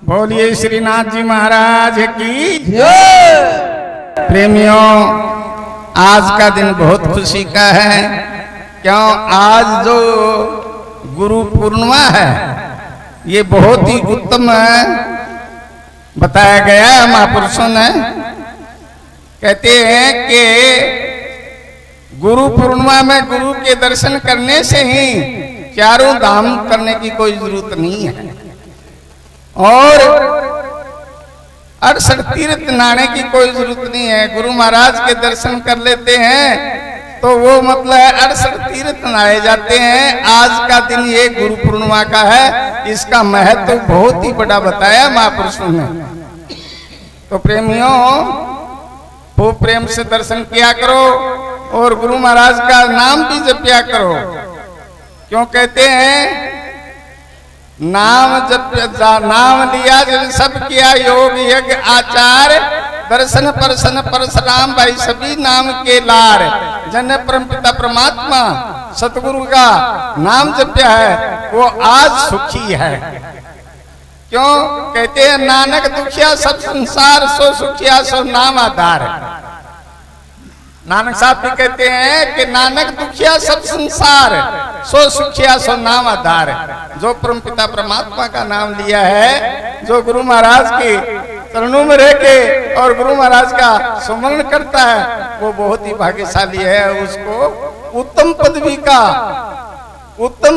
बोलिए श्रीनाथ जी महाराज की प्रेमियों, आज का दिन बहुत खुशी का है। क्यों? आज जो गुरु पूर्णिमा है ये बहुत ही उत्तम बताया गया है महापुरुषों ने। कहते हैं कि गुरु पूर्णिमा में गुरु के दर्शन करने से ही चारों धाम करने की कोई जरूरत नहीं है और 68 तीर्थ नहाने की कोई जरूरत नहीं है। गुरु महाराज के दर्शन कर लेते हैं तो वो मतलब 68 तीर्थ नहाए जाते हैं। आज का दिन ये गुरु पूर्णिमा का है, इसका महत्व तो बहुत ही बड़ा बताया महापुरुषों ने। तो प्रेमियों, वो प्रेम से दर्शन किया करो और गुरु महाराज का नाम भी जपिया करो। क्यों कहते हैं नाम जप नाम लिया जिन सब किया योग यज्ञ आचार, दर्शन परसन परशुराम भाई सभी नाम के लार। जन परम पिता परमात्मा सतगुरु का नाम जपया है वो आज सुखी है। क्यों? कहते हैं नानक दुखिया सब संसार, सो सुखिया सो नाम आधार। नानक साहब भी कहते हैं कि नानक दुखिया सब संसार, सो सुखिया सो नाम आधार। जो परम पिता परमात्मा का नाम लिया है, जो गुरु महाराज के चरणों में रह के और गुरु महाराज का सुमरण करता है, वो बहुत ही भाग्यशाली है। उसको उत्तम पदवी का, उत्तम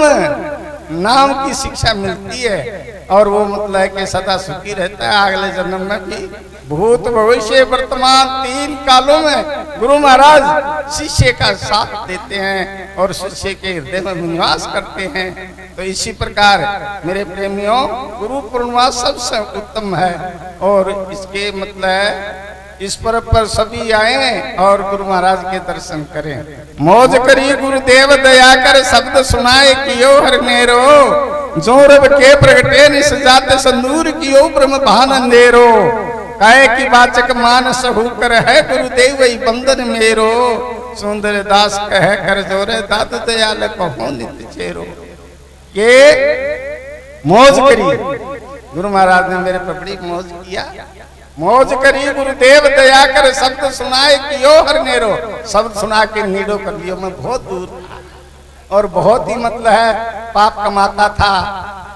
नाम की शिक्षा मिलती है और वो मतलब है कि सदा सुखी रहता है। अगले जन्म में भी भूत भविष्य वर्तमान तीन कालों में गुरु महाराज शिष्य का साथ देते हैं और शिष्य के हृदय में निवास करते हैं। तो इसी प्रकार मेरे प्रेमियों, गुरु पूर्णिमा सबसे उत्तम है और इसके मतलब इस पर्व पर सभी आए और गुरु महाराज के दर्शन करें। मौज करी गुरुदेव दया कर शब्द सुनाए कियो हर मेरो, जो रब के प्रगटे निस जात संदूर कियो ब्रह्म भान अंधेरो। काहे की वाचक मान सहू कर है गुरुदेव वही बंधन मेरो, सुंदर दास कह कर जोरे दाद दयाल कहो नित्य चेरो। ये मौज करी गुरु महाराज ने मेरे पर बड़ी मौज किया। मौज करी गुरुदेव दया कर शब्द सुनाए कियो हर नेरो। शब्द सुना के नीडो कर लियो। मैं बहुत दूर था और बहुत ही मतलब है पाप कमाता था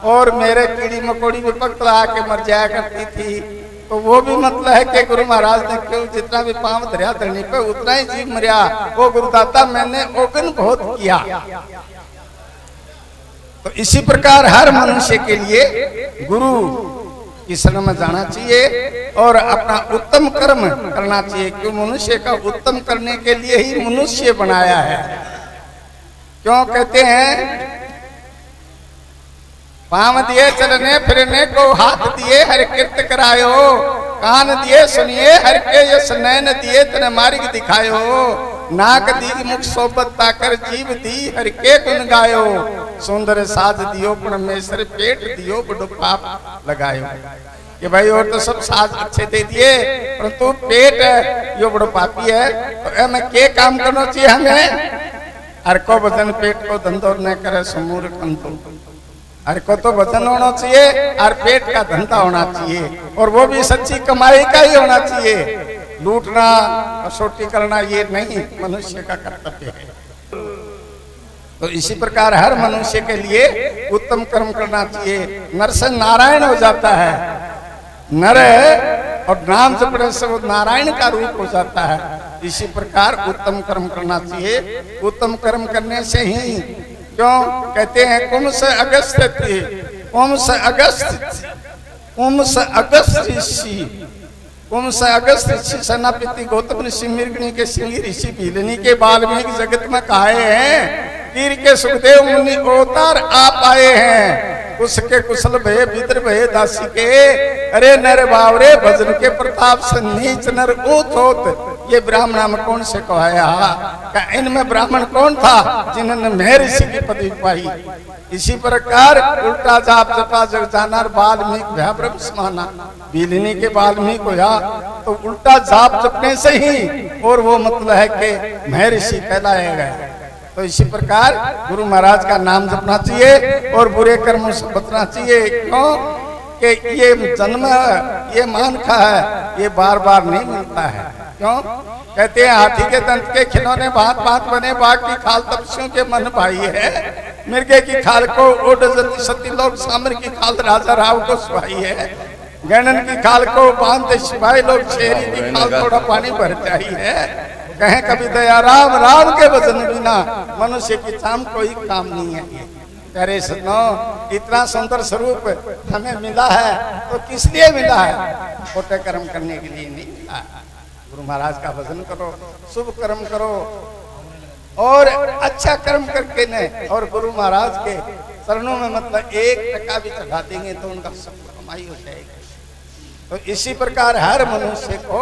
और मेरे कीड़ी मकोड़ी विपक्त आके मर जाया करती थी। तो वो भी मतलब है कि गुरु महाराज ने क्यों जितना भी पांव धरिया धरनी पे उतना ही जीव मरिया। वो गुरुदाता मैंने ओगन बहुत किया। तो इसी प्रकार हर मनुष्य के लिए गुरु की शरण में जाना चाहिए और अपना उत्तम कर्म करना चाहिए। क्यों? मनुष्य का उत्तम करने के लिए ही मनुष्य बनाया है। क्यों? कहते हैं पांव दिए चलने फिरने को, हाथ दिए हर कृत करायो, कान दिए सुनिए हर के यश, नैन दिए तन मार्ग दिखायो, नाक दी मुख सोबत ताकर जीव दी हर के गुण गायो, सुंदर साज दियो परमेश्वर पेट दियो बड़ो पाप लगायो। कि भाई और तो सब साज अच्छे दे दिए परंतु पेट यो बड़ो पापी है। तो मैं के काम करना चाहिए हमें? हर को वजन पेट को धंधो न करे समूर कंतो। हर को तो वजन होना चाहिए और पेट का धंधा होना चाहिए और वो भी सच्ची कमाई का ही होना चाहिए। लूटना कसौटी करना ये नहीं मनुष्य का कर्तव्य है। तो इसी प्रकार हर मनुष्य के लिए उत्तम कर्म करना चाहिए। नर से नारायण हो जाता है। नर और नाम जपने से वो नारायण का रूप हो जाता है। इसी प्रकार उत्तम कर्म करना चाहिए। उत्तम कर्म करने से ही, क्यों? कहते हैं कुंभ से अगस्त थी, कुंभ से अगस्त, कुंभ से अगस्त ऋषि, कुंभ से अगस्त ऋषि सेनापति गौतम ऋषि मृगणी के सिंह ऋषि भीलनी के वाल्मीकि जगत में कहे हैं, कीर के सुखदेव मुनि अवतार आप आए हैं, उसके कुशल भय विद्र भय दासी के, अरे नर बावरे भजन के प्रताप से नीच नर ऊत होत। ये ब्राह्मण में कौन से कहाया? इनमें ब्राह्मण कौन था जिन्होंने महर्षि की पदवी पाई? इसी प्रकार उल्टा जाप जपा जग जाना वाल्मीकि भया ब्रह्म समाना। भीलनी के वाल्मीकि होया तो उल्टा जाप जपने से ही और वो मतलब है कि महर्षि कहलाया गया। तो इसी प्रकार गुरु महाराज का नाम जपना चाहिए और बुरे कर्मों से बचना चाहिए। क्यों? कि ये जन्म ये मान खा है, ये बार बार नहीं मिलता है। क्यों? कहते हैं हाथी के दंत के खिलौने भांत भांत बने, बाघ की खाल तपस्वियों के मन भाई है, मिर्गे की खाल को ओड सती लोग, सामर की खाल राजा राव को सुहाई है, गणन की खाल को बांधते सिपाही लोग, शेरी की खाल थोड़ा पानी भर जाई है। कहें कभी दया राम, राम के वजन बिना मनुष्य की चाम कोई काम नहीं है। अरे सुनो, इतना सुंदर स्वरूप हमें मिला है तो किस लिए मिला है? छोटे कर्म करने के लिए नहीं मिला है। गुरु महाराज का भजन करो, शुभ कर्म करो और अच्छा कर्म करके नहीं, और गुरु महाराज के चरणों में मतलब 1% भी चढ़ा देंगे तो उनका सब कमाई हो जाएगी। तो इसी प्रकार हर मनुष्य को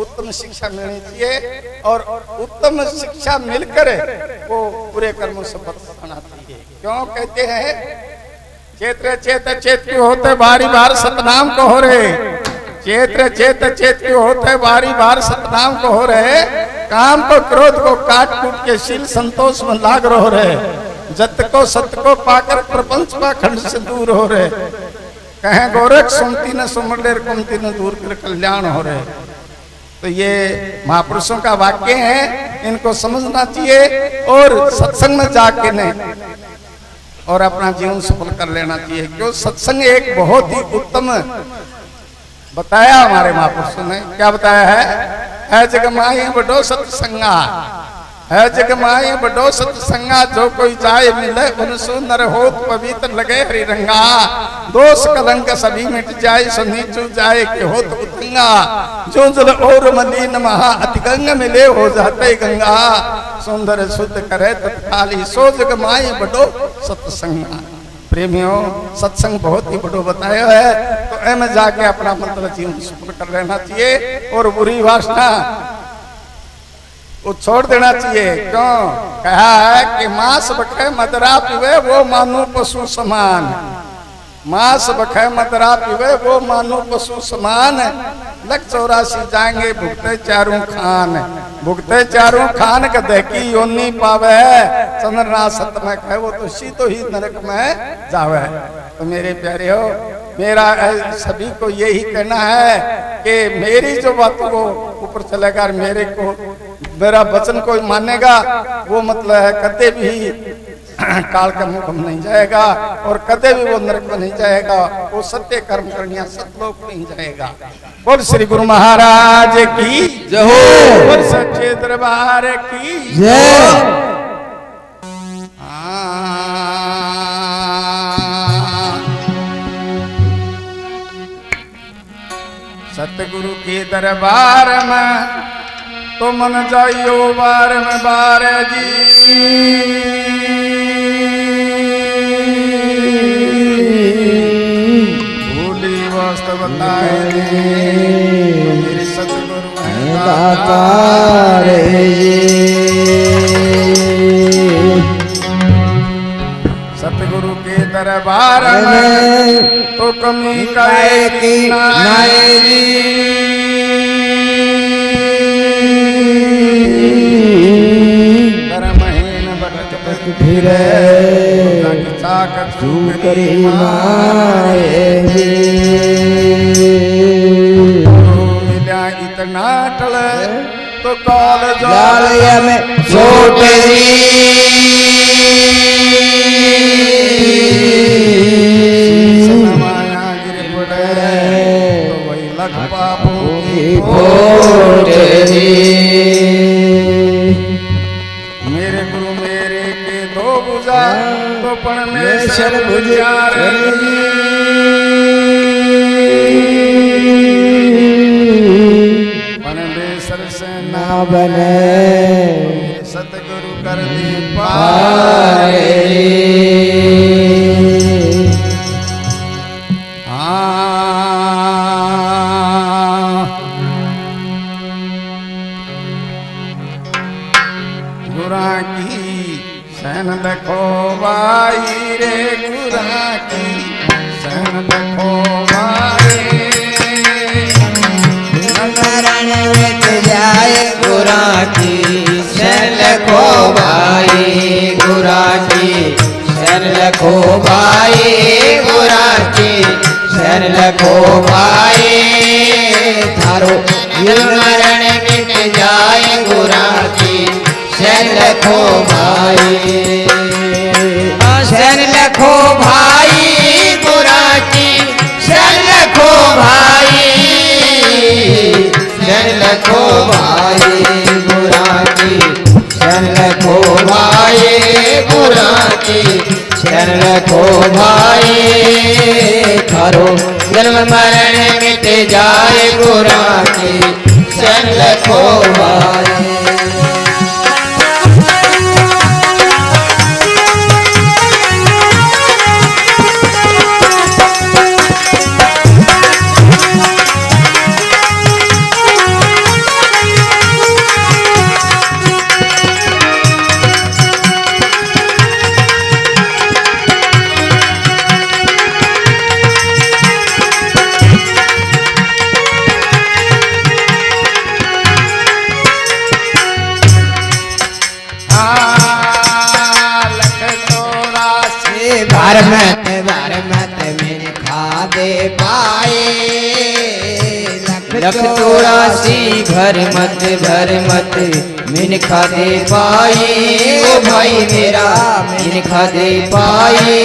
उत्तम शिक्षा मिलनी चाहिए और उत्तम शिक्षा मिलकर वो पूरे कर्मों से बनाती है। क्यों कहते हैं चेत्र चेत चेत क्यों होते भारी भार सतनाम को हो रहे, चेत्र चेत चेत क्यों होते भारी भार सतनाम को हो रहे, काम को क्रोध को काट कूट के शील संतोष में लाग रहो रहे, जत को सत्य को पाकर प्रपंच पाखंड से दूर हो रहे, कहें गोरख सुनती न सुमलेर कुमती न दूर कर कल्याण हो रहे। तो ये महापुरुषों का वाक्य है, इनको समझना चाहिए और सत्संग में जाके नहीं और अपना जीवन सफल कर लेना चाहिए। क्यों? सत्संग एक बहुत ही उत्तम बताया हमारे महापुरुषों ने। क्या बताया है जग माई बड़ो सत्संगा, है जग माई बड़ो सत्संगा, जो कोई जाए मिले उनसु नर होत पवित्र लगे हरि रंगा, दोष कलंक सभी मिट जाए सो नीचू जाए के होत उतंगा, जो जल और मलिन महा अति गंग मिले हो जाते गंगा, सुंदर शुद्ध करे तत्काली सो जग माई बड़ो सत्संगा। प्रेमियों, सत्संग बहुत ही बड़ो बताया है, तो एम जाके अपना मतलब जीवन सफल कर लेना चाहिए और बुरी वासना वो छोड़ देना चाहिए। क्यों? कहा है कि मांस बखे मदरा पीवे वो मानो पशु समान, मांस बखे मदरा पीवे वो मानो पशु समान, लग 84 जाएंगे भुगते चारों खान, भुगते चारों खान कदे की योनि पावे, चंद्रनाथ सत्य में कहे वो तो सीधो ही नरक में जावे। तो मेरे प्यारे हो, मेरा सभी को यही कहना है कि मेरी जो बात वो ऊपर चलेगा और मेरे को मेरा वचन कोई मानेगा वो मतलब है कदे भी काल का मुख में नहीं जाएगा और कदे भी वो नरक में नहीं जाएगा, वो सत्य कर्म करनिया सतलोक में नहीं जाएगा। बोल श्री गुरु महाराज की जय हो, बोल सच्चे दरबार की जय। सतगुरु के दरबार में तो मन जाइयो बार में बार जी, भूली वास्तव बताए तो मेरे सतगुरु हैं दातार जी। सतगुरु के दरबार में तो कमी काहे की नाए जी, फिरे करी मिला इतना टल तो कॉल जालिया में छोटे माया गिर पड़े तो वही लग पापू की तो परमेश्वर बुझार परमेश्वर से ना बने सतगुरु कर दे पाए। गुरा की सन देखो भाई रे, गुरा की सन देखो भाई, मरण मिट जाए गुरा की सन देखो भाई, गुरा की सन देखो भाई, गुरा की सन लखो भाई थारो जन्म मरण मिट जाए गुरा की शरण लखो भाई शरण लखो भाई गुरा की शरण लखो भाई शरण लखो भाई गुरा की शरण लखो भाई गुरा की शरण लखो भाई थारो जन्म मरण मिट जाए गुरा की शरण लखो भाई भरमत भरमत में खा दे पाए लख चौरासी भरमत भरमत मिन खा दे पाए ओ भाई मेरा मिन खा दे पाए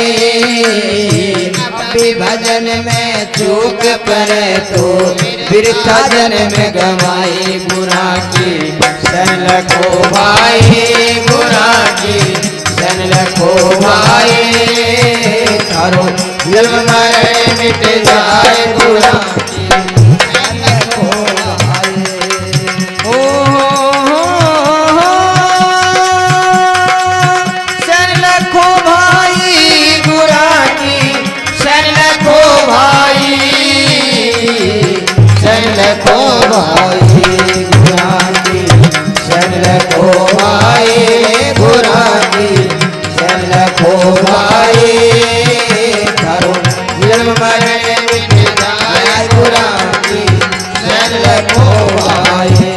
भजन में चूक पर तो बिरथा जन्म गवाए गुरा की शरण लखो भाई गुरा की शरण लखो भाई थारो जन्म मरण मिट जाए गुरा की शरण लखो भाई ओ शरण लखो भाई गुरा की शरण लखो भाई शरण लखो भाई गुरा की शरण लखो भाई गुरा की शरण लखो भाई थारो जन्म मरण मिट जाए गुरा की शरण लखो भाई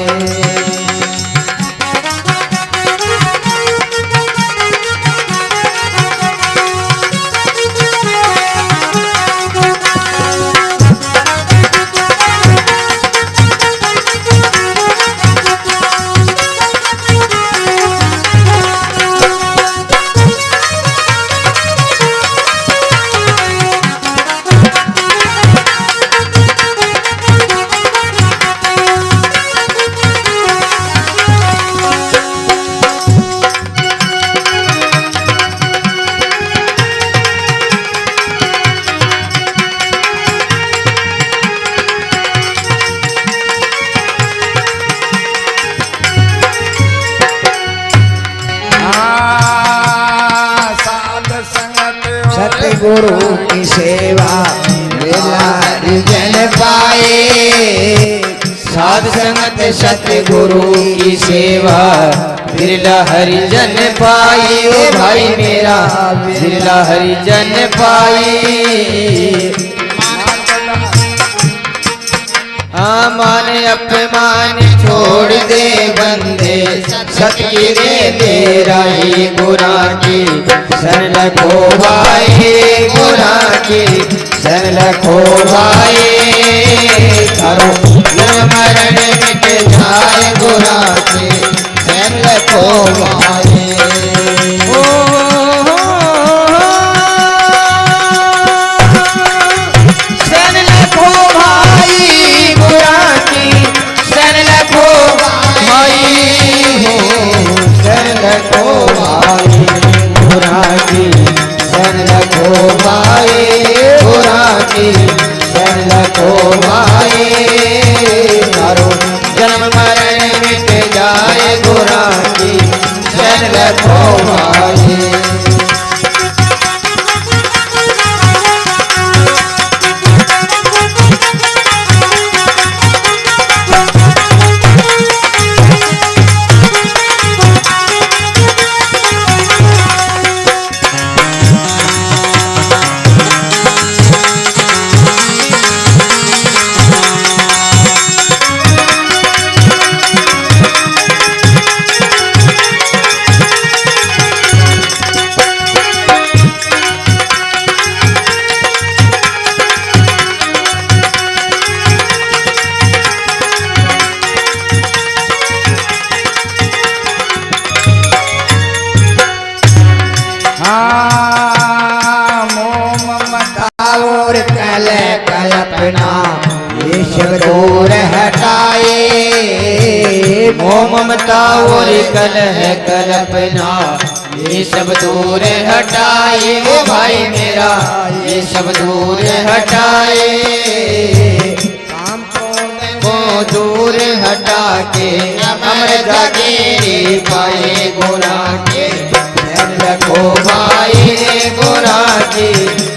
सतगुरु की सेवा वेला जन पाए साध संगत सतगुरु की सेवा बिरला हरिजन पाई ओ भाई मेरा बिरला हरिजन पाई मान अपमान छोड़ दे बंदे सतगिरे तेरा ही गुरा की शरण लखो भाई गुरा की शरण लखो भाई थारो जन्म मरण मिट जाए गुरा की शरण लखो भाई शरण लखो भाई गुरा की शरण लखो भाई शरण लखो भाई गुरा की शरण लखो भाई गुरा की शरण लखो भाई थारो जन्म मरण मिट जाए गुरा की शरण ये सब दूर हटाए मोह ममता और कलह कल्पना ये सब दूर हटाए वो भाई मेरा ये सब दूर हटाए को दूर हटा के अमर जागेरी पाए गोरा के शरण रखो भाई गोरा की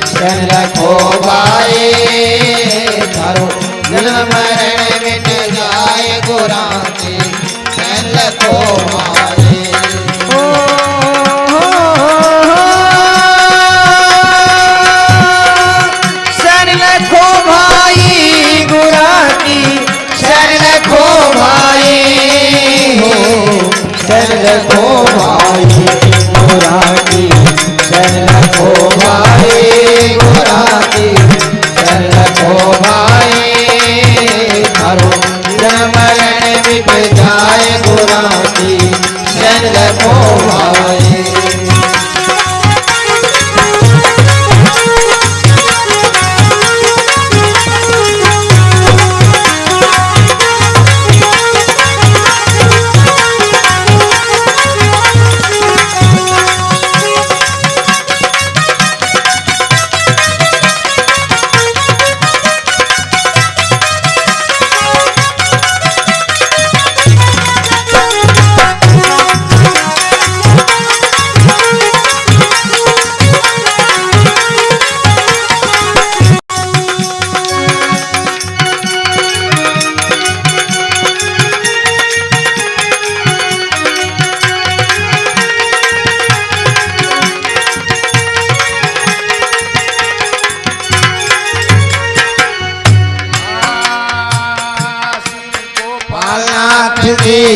शरण रखो भाई तारो जन्म मरण मिट जाए गोरा की शरण रखो भाई शरण रखो भाई गोरा की शरण रखो भाई हो शरण रखो भाई गोरा की शरण रखो भाई गोरा की शरण रखो भाई तारो जन्म मरण मिट जाए गोरा की शरण रखो भाई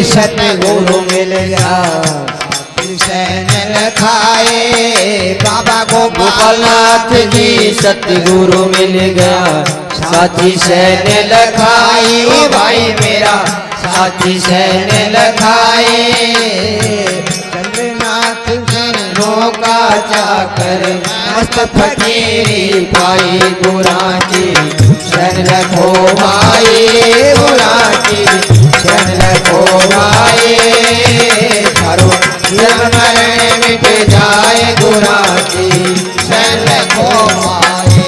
सतगुरु मिल गया सैन लखाए बाबा गोपालनाथ जी सतगुरु मिल गया साथी सैन लखाए ओ भाई मेरा साथी सैन लखाए चंद्रनाथ जनों का जाकर मस्त फकीरी पाई गोरा की शरण रखो भाई गोरा की शरण रखो भाई थारो जन्म मरण मिट जाए गोरा की शरण रखो भाई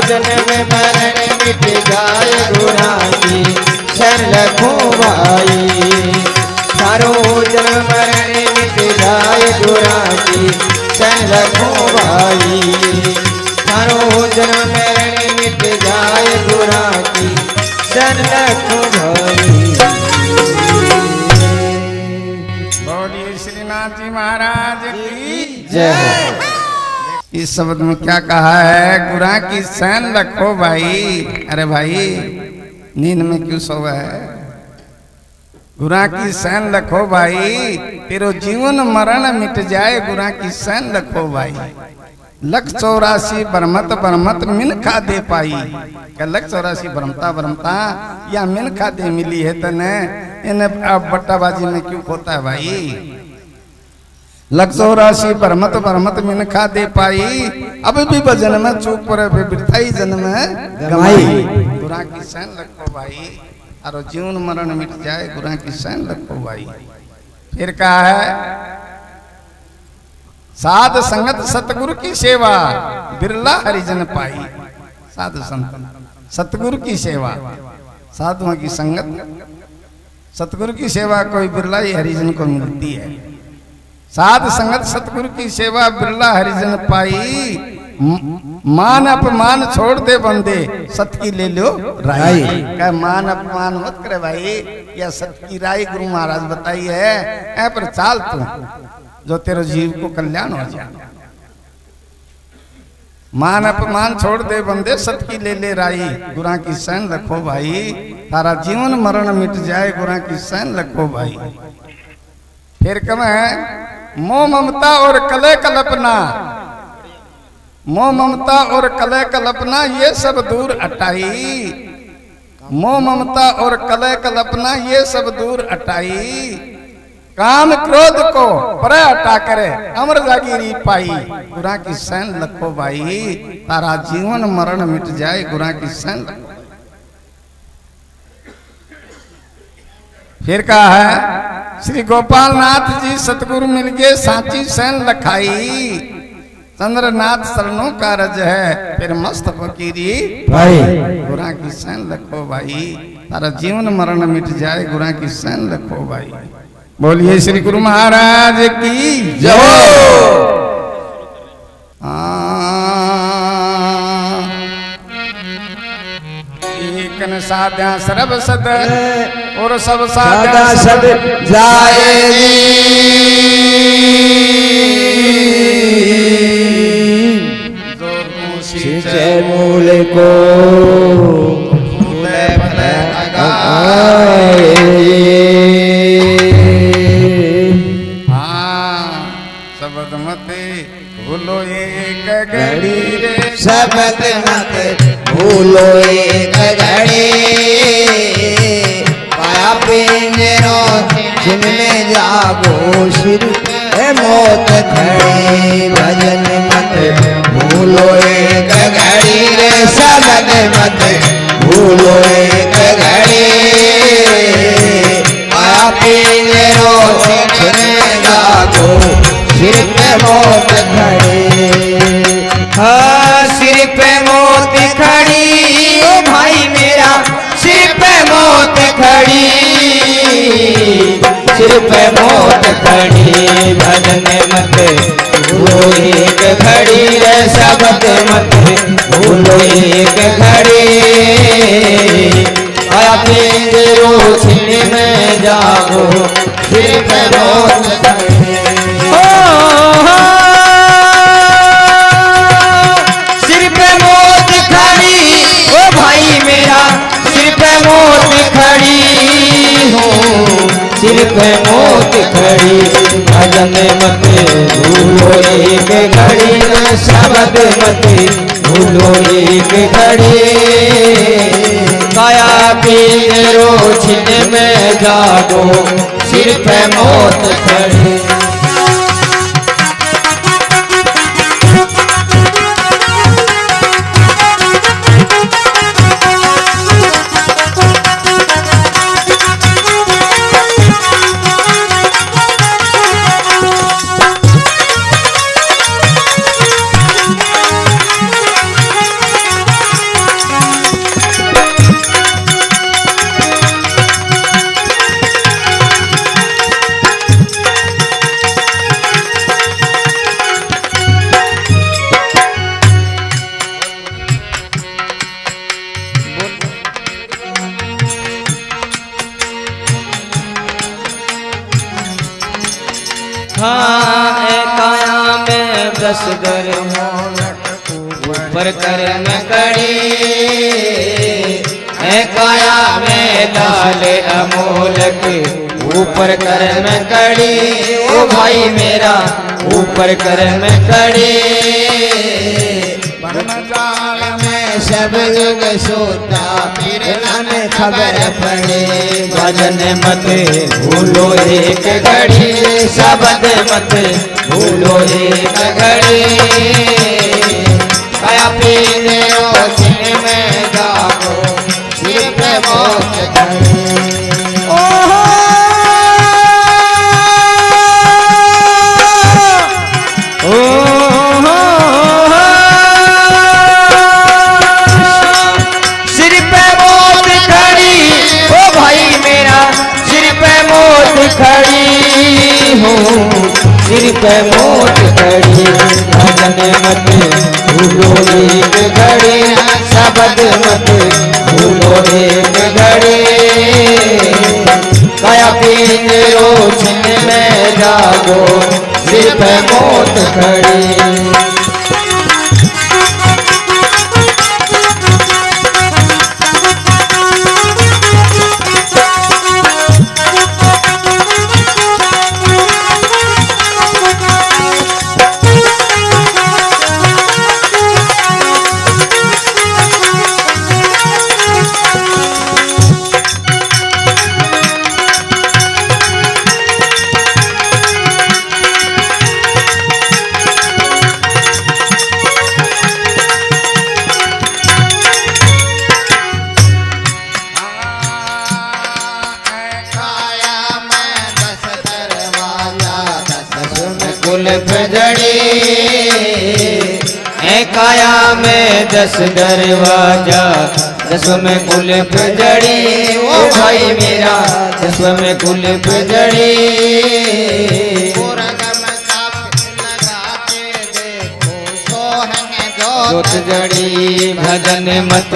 जन्म मरण मिट जाए गोरा की शरण रखो भाई थारो जन्म मरण मिट जाए गोरा की शरण रखो भाई थारो जन्म मरण मिट जाए गोरा की शरण रखो भाई बोलिए श्रीनाथ जी महाराज की जय। इस शब्द में क्या कहा है गुरा की शरण रखो भाई। अरे भाई नींद में क्यों सोवा है? गुरा की शरण रखो भाई तेरो जीवन मरण मिट जाए गुरा की शरण रखो भाई। 184 बरमत बरमत मिनखा दे पाई क्या 184 बरमता बरमता या मिनखा दे मिली है तने इन्हें अब बट्टाबाजी में क्यों खोता है भाई। 184 बरमत बरमत मिनखा दे पाई अब भी भजन में चूक पर बिरथाई जन्म गमाई। गुरा की शरण रखो भाई और जीवन मरण मिट जाए गुरा की शरण रखो भाई। फिर कहा है साध संगत सतगुरु की सेवा बिरला हरिजन पाई। साधु संत सतगुरु की सेवा साधुओं की संगत सतगुरु की सेवा कोई बिरला ही हरिजन को मिलती है। साध संगत सतगुरु की सेवा बिरला हरिजन पाई। मान अपमान छोड़ दे बंदे सत की ले लो राई। क्या मान अपमान मत करे भाई या सत की राई गुरु महाराज बताई है ऐ पर चाल तू जो तेरे जीव को कल्याण हो जाए। मान अपमान छोड़ दे बंदे, सत की ले ले राई, गुरा की सैन रखो भाई, तारा जीवन मरण मिट जाए, गुरा की सैन रखो भाई। फिर कमे मोह ममता और कले कल्पना, मोह ममता और कले कल्पना ये सब दूर हटाई, मोह ममता और कले कल्पना ये सब दूर हटाई, काम क्रोध को पर हटा करे अमर जागीरी पाई, गुरा की सैन लखो भाई, तारा जीवन मरण मिट जाए, गुरा की सैन लखो। फिर कहा है श्री गोपाल नाथ जी सतगुरु मिल गए सांची सैन लखाई, चंद्रनाथ शरणों का रज है फिर मस्त फकीरी भाई, गुरा की सैन लखो भाई, तारा जीवन मरण मिट जाए, गुरा की सैन लखो भाई। बोलिए श्री गुरु महाराज की जय। एकन साध्या सर्व सद और सब साध्या सद जाएगी, सींचे मूल को फूले फले लगाए। शब्द मत भूलो एक घड़ी रे, शब्द मत भूलो एक घड़ी, पाया पिंजरो जिनमें जागो सिर पे मौत खड़ी, भजन मत भूलो एक घड़ी रे, शब्द मत भूलो एक घड़ी, पाया पिंजरो जिनमें जागो सिर पे मौत खड़ी। हाँ सिर पे मौत खड़ी, ओ भाई मेरा सिर पे मौत खड़ी, सिर पे मौत खड़ी, भजन मत भूलो एक घड़ी रे, शब्द मत भूलो एक घड़ी, आया पिंजरो सीने में जागो सिर पे मौत खड़ी। सिर पे मौत खड़ी, ओ भाई मेरा सिर पे मौत खड़ी हो, सिर पे मौत खड़ी, भजन मत भूलो एक घड़ी, शब्द मत भूलो एक घड़ी, काया पिंजरो सीने में जागो सिर पे मौत खड़ी। काया में बस गर ऊपर कर में कड़ी, काया में लाल अमोलक ऊपर कर में कड़ी, ओ भाई मेरा ऊपर कर में कड़ी, ब्रह्मजाल में सब युग सोता फिर न खबर पड़े, भजन मत भूलो एक घड़ी, शब्द मत भूलो एक घड़ी, काया पिंजरो सीने में जागो सिर पे मौत खड़ी। सिर पे मौत खड़ी, भजन मत भूलो एक घड़ी, शब्द मत भूलो एक घड़ी, काया पिंजरो सीने में जागो सिर पे मौत खड़ी। जड़ी है काया में 10 दरवाजा 10 में कुल्फ जड़ी ओ भाई मेरा 10 में कुल्फ जड़ी जोत जड़ी भजन मत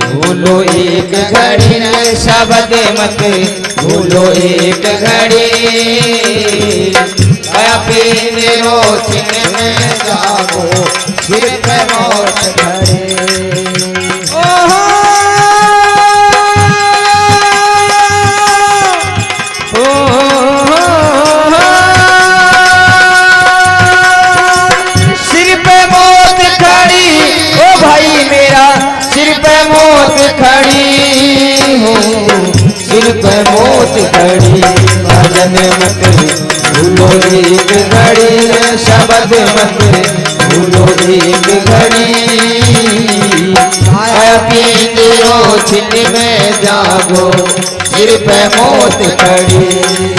भूलो एक घड़ी शब्द मत भूलो एक घड़ी अपने रोशनी में जागो फिर मौत घड़ी सिर पे मौत खड़ी भजन मत भूलो एक घड़ी शब्द मत भूलो एक घड़ी अपनी रोशनी में जागो सिर पे मौत खड़ी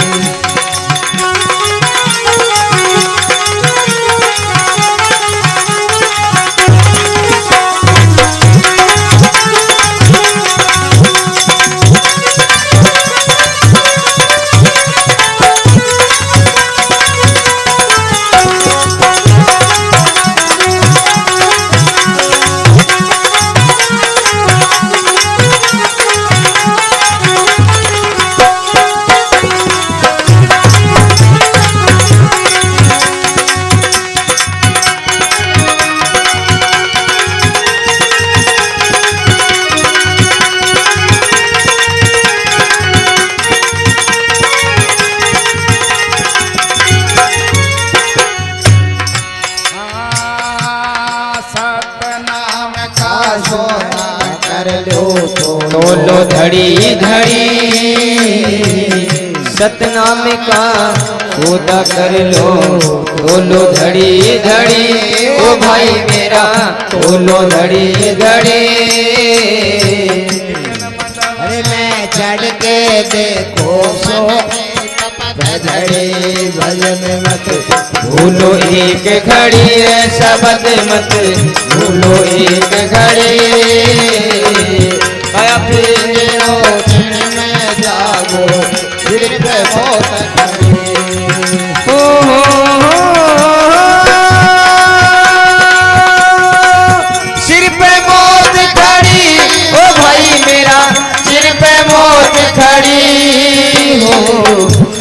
तोलो धड़ी धड़ी सतनाम का सौदा कर लो तोलो धड़ी धड़ी ओ भाई मेरा तोलो धड़ी धड़ी अरे मैं चढ़ के देखो सो धड़ी भजन मत भूलो एक घड़ी शब्द मत भूलो एक घड़ी अपने रोशनी में जागो फिर पे मौत खड़ी सिर पे मौत खड़ी ओ भाई मेरा सिर पे मौत खड़ी हो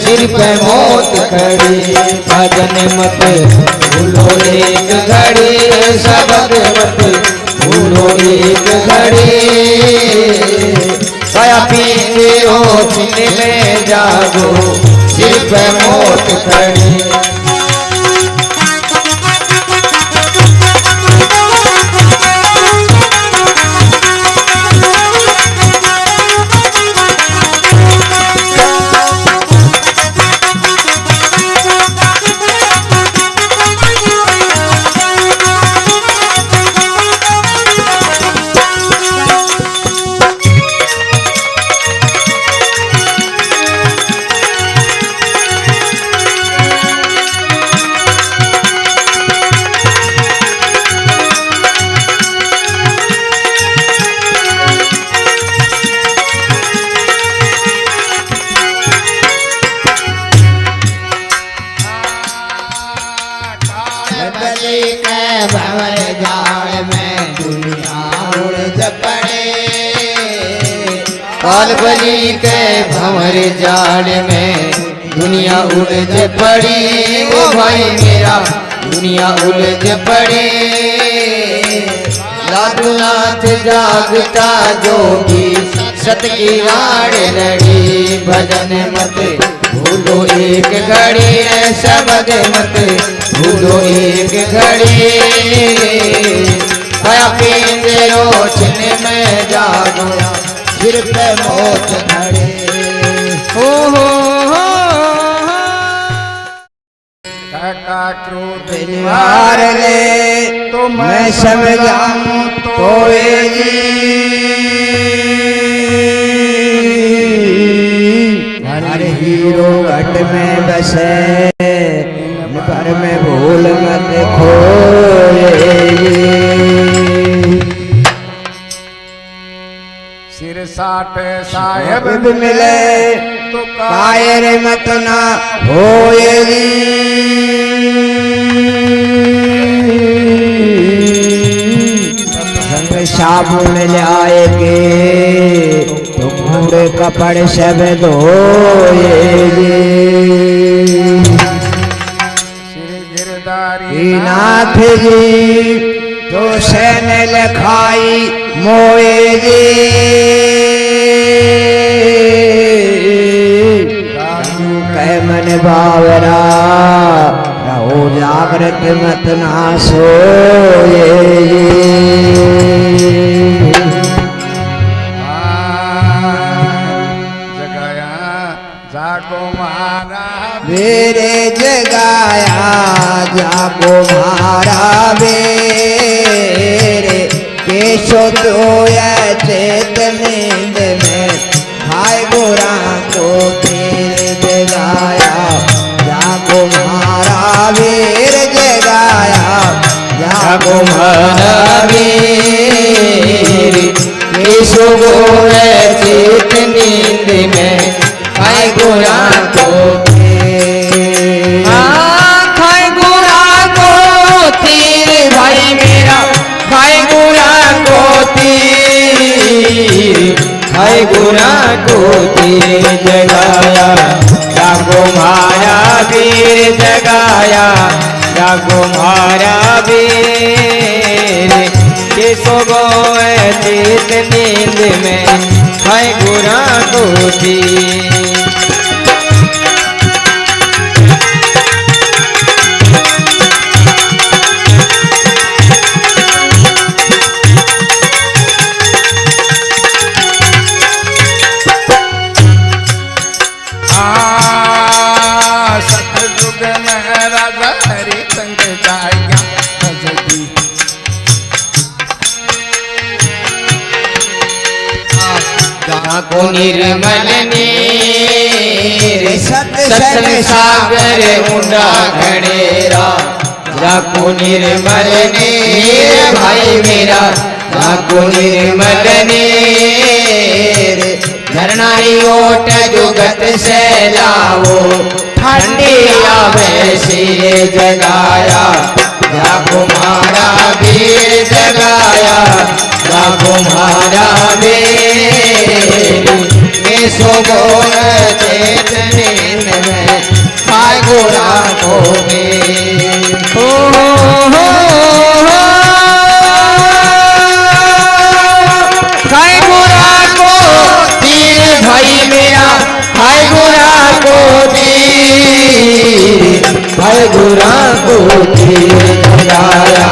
सिर पे मौत खड़ी भजन मत भूलो एक घड़ी शब्द मत भूलो एक घड़ी पीने रोशनी में जागो सिर पे मौत खड़ी भंवर जाल में दुनिया उड़ पड़े कालबली के भंवर जाल में दुनिया उलझ पड़ी ओ भाई मेरा दुनिया उलझ पड़ी लातू नाथ जागता जोगी सत की राड़ लड़ी भजन मत भूलो एक घड़ी शब्द मत भूलो एक घड़ी अपने रोशनी में जागो सिर पे मौत घड़ी का क्रोध निवार ले तो मैं समझाऊं तो हर हीरो घट में बसे घर में भूल साठ साहेब मिले तो कायर मत ना होएगी। संग साबुन लाएगे तो कूड़े कपड़े सब धोएगे। श्री गिरधारी नाथ जी तो सैन लखाई मोएगी। कह मन बावरा रहो जागृत मत ना सोएगी। जगाया जागो मारा मेरे जगाया जागो मारा मेरे केशो तो चेत नींद में हाय गोरा को फिर जगाया जागो मारा वीर जगाया जागो मारा वीर केशो गोरा चेत नींद में हाय गोरा को खाए गोरा को तीर भाई मेरा खाए गोरा को तीर खाए गोरा को तीर जगाया जागो मारा वीर जगाया जागो मारा वीर केसो गोए चेत नींद में खाए गोरा को तीर। सतयुग में राजा हरिचंद जाया भजती जाको निर्मल नीर सत्संग सागर ऊंडा घड़ेरा। जाको निर्मल नीर भाई मेरा जाको निर्मल नीर झरनाई ओट जुगत से लाओ ठंडी आवे सिरे जगाया जाको मारा वीर जगाया जाको मारा वीर केसो गोर चेत नींद में खाए गोरा को खाए गोरा को तीर भाई मेरा खाए गोरा को तीर खाए गोरा को तीर जगाया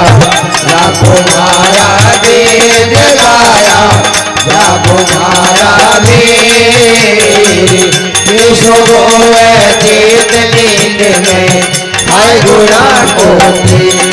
जाको मारा वीर जगाया जाको मारा वीर केशो गोए चेत नींद में खाए गोरा को तीर।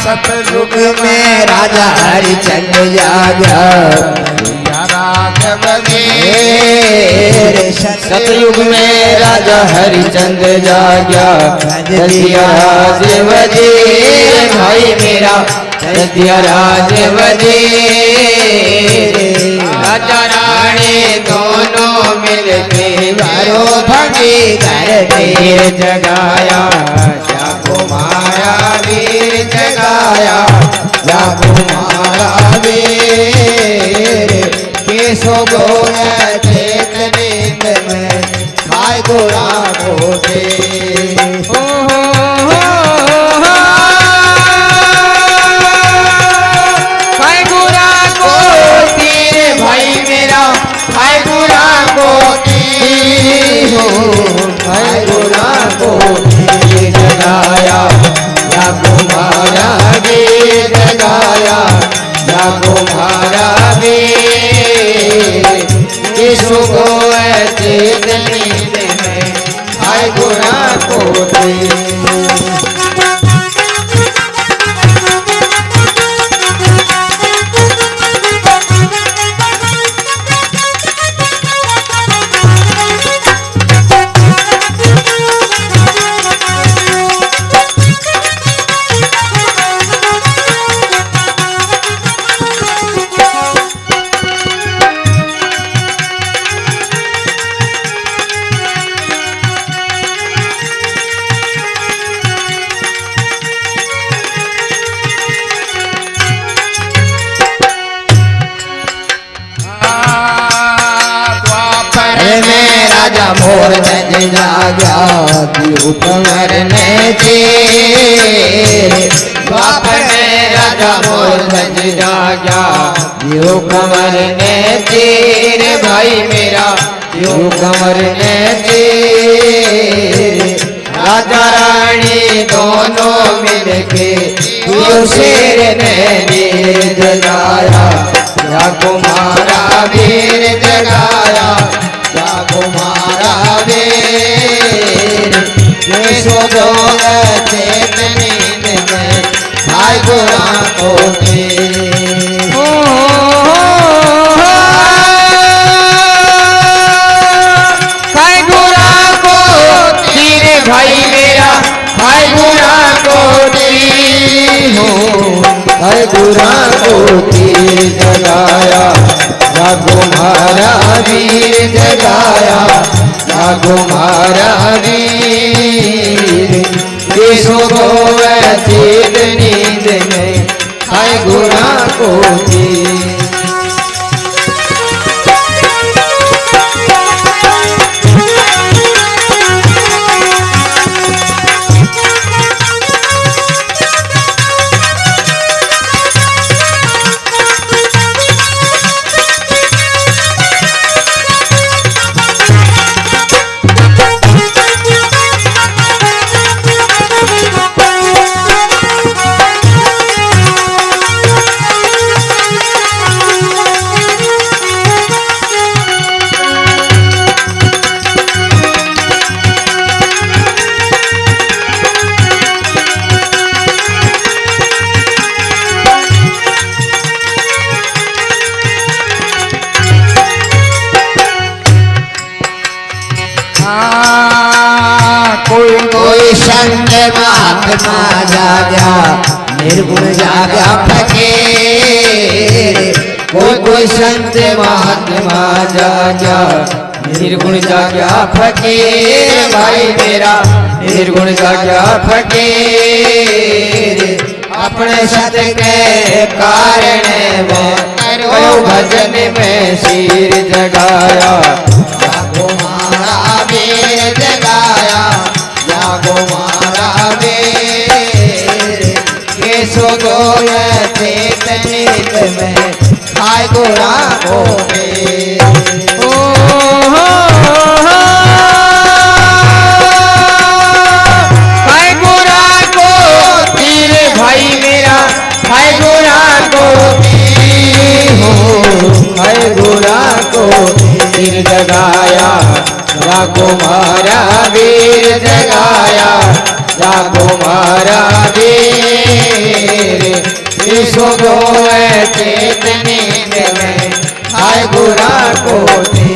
सतयुग में राजा हरिचंद जागा सतयुग में राजा हरिचंद जागा दिया राज वजीर भाई मेरा दिया राज वजीर राजा रानी दोनों मिलके बारो भगी कर वीर जगाया जाको मारा वीर जगाया जाको मारा वीर केसो गोरा चेत नींद में खाए गोरा को खाए गोरा को तीर भाई मेरा खाए गोरा को तीर खाए गोरा को सोए चेत नींद में खाए गुरा को दे। राजा मोर जज जाग्या दियो कंवर ने चेर। द्वापर में राजा मोर जज जाग्या दियो कंवर ने चेर। भाई मेरा दियो कंवर ने चेर। राजा रानी दोनों मिलके दियो शेर ने वीर जगाया। या कुमारा वीर जगाया कुमारा वीर। सो जोग चेत नींद में खाए गुरा को दे। खाए गुरा को तीर भाई मेरा खाए गुरा को तीर। खाए गुरा को तीर जगाया कुमारा वीर जगाया। कुमारा वीर सो गोए चेत नींद में खाए गुरा को दे। कोई संत महात्मा जाग्या निर्गुण जाग्या फकीर। कोई संत महात्मा जाग्या निर्गुण जाग्या फकीर। भाई मेरा निर्गुण जाग्या फकीर। अपने सत के कारण में करो भजन में सिर जगाया। कुमारा वीर जगाया कुमारा वीर। सो गोय चेत नींद में खाए गुरा को दे। खाए गुरा को तीर भाई मेरा खाए गुरा को तीर। खाए गुरा को तीर जगाया कुमारा वीर जगाया। कुमारा वीर सो गोए चेत नींद में खाए गुरा को दे।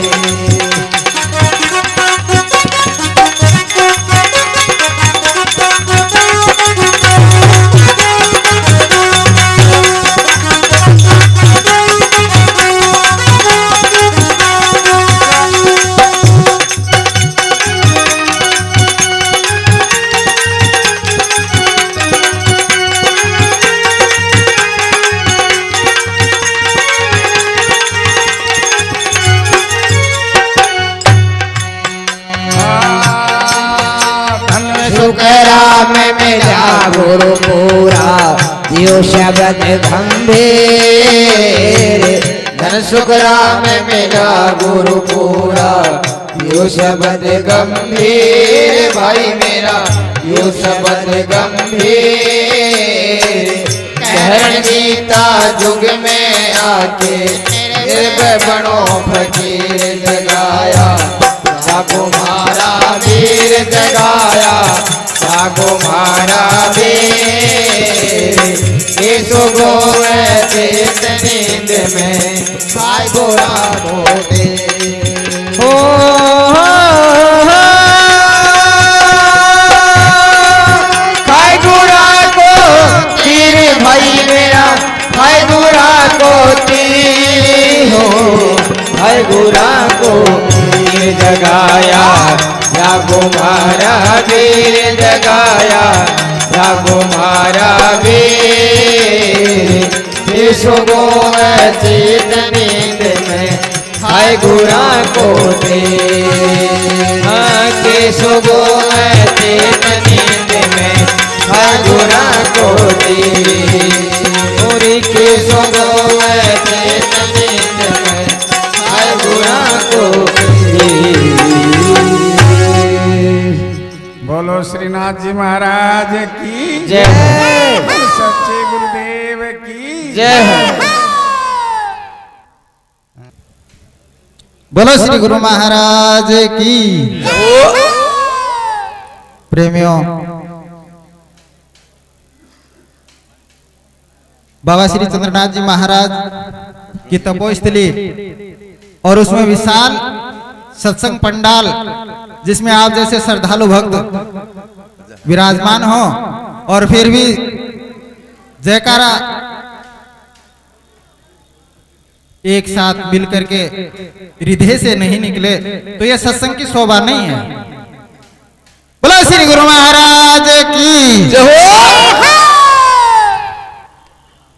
राम मेरा गुरु पूरा दियो शब्द गंभीर। धन सुख राम मेरा गुरु पूरा दियो शब्द गंभीर। भाई मेरा दियो शब्द गंभीर। कहरण गीता युग में आके बनो फकीर जगा। जागो मारा वीर जगाया, जागो मारा वीर। केसो गोवे चेत नींद में, खाए गोरा गोदे। हो खाए गोरा को तीर भाई मेरा, खाए गोरा को तीर हो, खाए गोरा को वीर जगाया, जागो मारा वीर जगाया, जागो मारा वीर। केसो गोवे चेत नींद में, खाए गोरा को दे। केसो गोवे चेत नींद में, खाए गोरा को दे। और केसो गोवे चेत नींद में, खाए गोरा को दे। बोलो श्रीनाथ जी महाराज की जय। सच्चे गुरुदेव की जय। बोलो श्री गुरु महाराज की। प्रेमियों, बाबा श्री चंद्रनाथ जी महाराज की तपोस्थली और उसमें विशाल सत्संग पंडाल, जिसमें आप जैसे श्रद्धालु भक्त विराजमान हो और फिर भी जयकारा एक साथ मिल करके हृदय से नहीं निकले तो यह सत्संग की शोभा नहीं है। बोलो श्री गुरु महाराज की जय हो।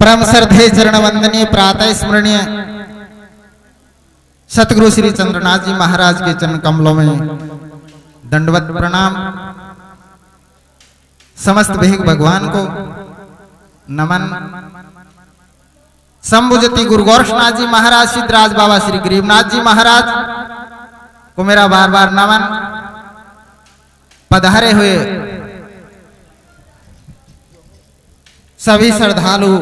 परम श्रद्धेय चरण वंदनीय प्रातः स्मरणीय सतगुरु श्री चंद्रनाथ जी महाराज के चरण कमलों में दंडवत प्रणाम। समस्त भेग भगवान को नमन। संबुजती गुरु गोरक्षनाथ जी महाराज, सिद्धराज बाबा श्री गरीबनाथ जी महाराज को मेरा बार बार नमन। पधारे हुए सभी श्रद्धालु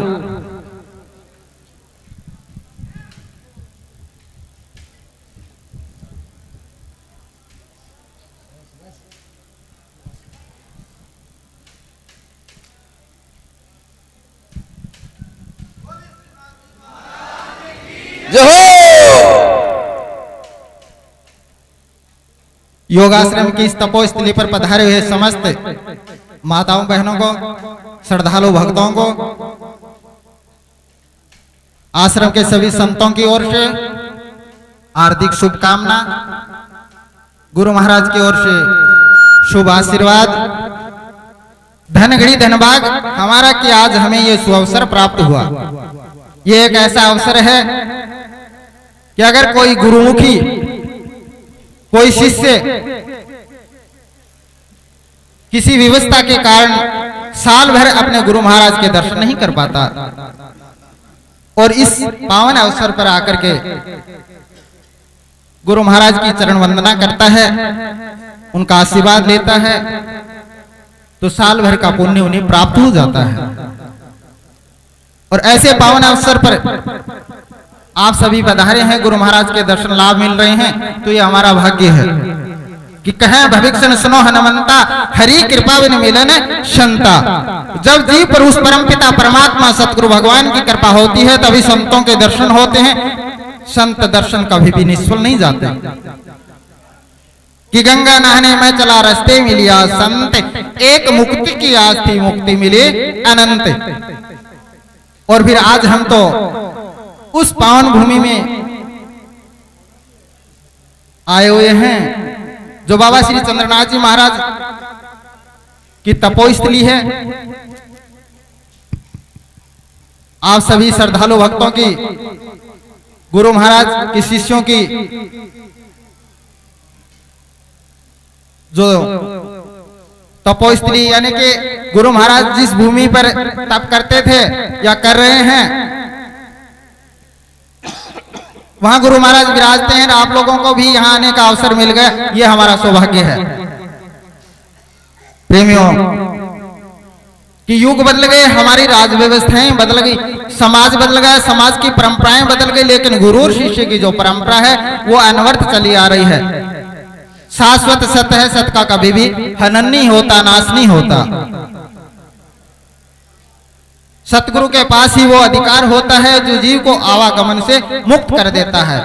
योगाश्रम की इस तपोस्थली पर पधारे हुए समस्त माताओं बहनों को, श्रद्धालु भक्तों को, आश्रम के सभी संतों की ओर से हार्दिक शुभकामना। गुरु महाराज की ओर से शुभ आशीर्वाद। धनगढ़ी धनभाग हमारा कि आज हमें ये सुअवसर प्राप्त हुआ। ये एक ऐसा अवसर है कि अगर कोई गुरुमुखी, कोई शिष्य किसी विवशता के कारण साल भर अपने गुरु महाराज के दर्शन नहीं कर पाता और इस पावन अवसर पर आकर के गुरु महाराज की चरण वंदना करता है, उनका आशीर्वाद लेता है, तो साल भर का पुण्य उन्हें प्राप्त हो जाता है। और ऐसे पावन अवसर पर आप सभी पधारे हैं, गुरु महाराज के दर्शन लाभ मिल रहे हैं, तो ये हमारा भाग्य है कि कहें भविष्य सुनो हनुमंता, हरि कृपा बिन मिलन शंता। जब जीव पर उस परम पिता परमात्मा सतगुरु भगवान की कृपा होती है तभी संतों के दर्शन होते हैं। संत दर्शन कभी भी निष्फल नहीं जाते। कि गंगा नहाने में चला रास्ते मिलिया संत, एक मुक्ति की आज थी मुक्ति मिली अनंत। और फिर आज हम तो उस पावन भूमि में आए हुए हैं जो बाबा श्री चंद्रनाथ जी महाराज की तपोस्थली है। आप सभी श्रद्धालु भक्तों की, गुरु महाराज के शिष्यों की जो तपोस्थली यानी कि गुरु महाराज जिस भूमि पर तप करते थे या कर रहे हैं वहां गुरु महाराज विराजते हैं। आप लोगों को भी यहां आने का अवसर मिल गया, ये हमारा सौभाग्य है। प्रेमियों, कि युग बदल गए, हमारी राज व्यवस्थाएं बदल गई, समाज बदल गया, समाज की परंपराएं बदल गई, लेकिन गुरु और शिष्य की जो परंपरा है वो अनवर्त चली आ रही है। शाश्वत सत है, सत का कभी भी हनन नहीं होता, नाश नहीं होता। सतगुरु के पास ही वो अधिकार होता है जो जीव को आवागमन से मुक्त कर देता है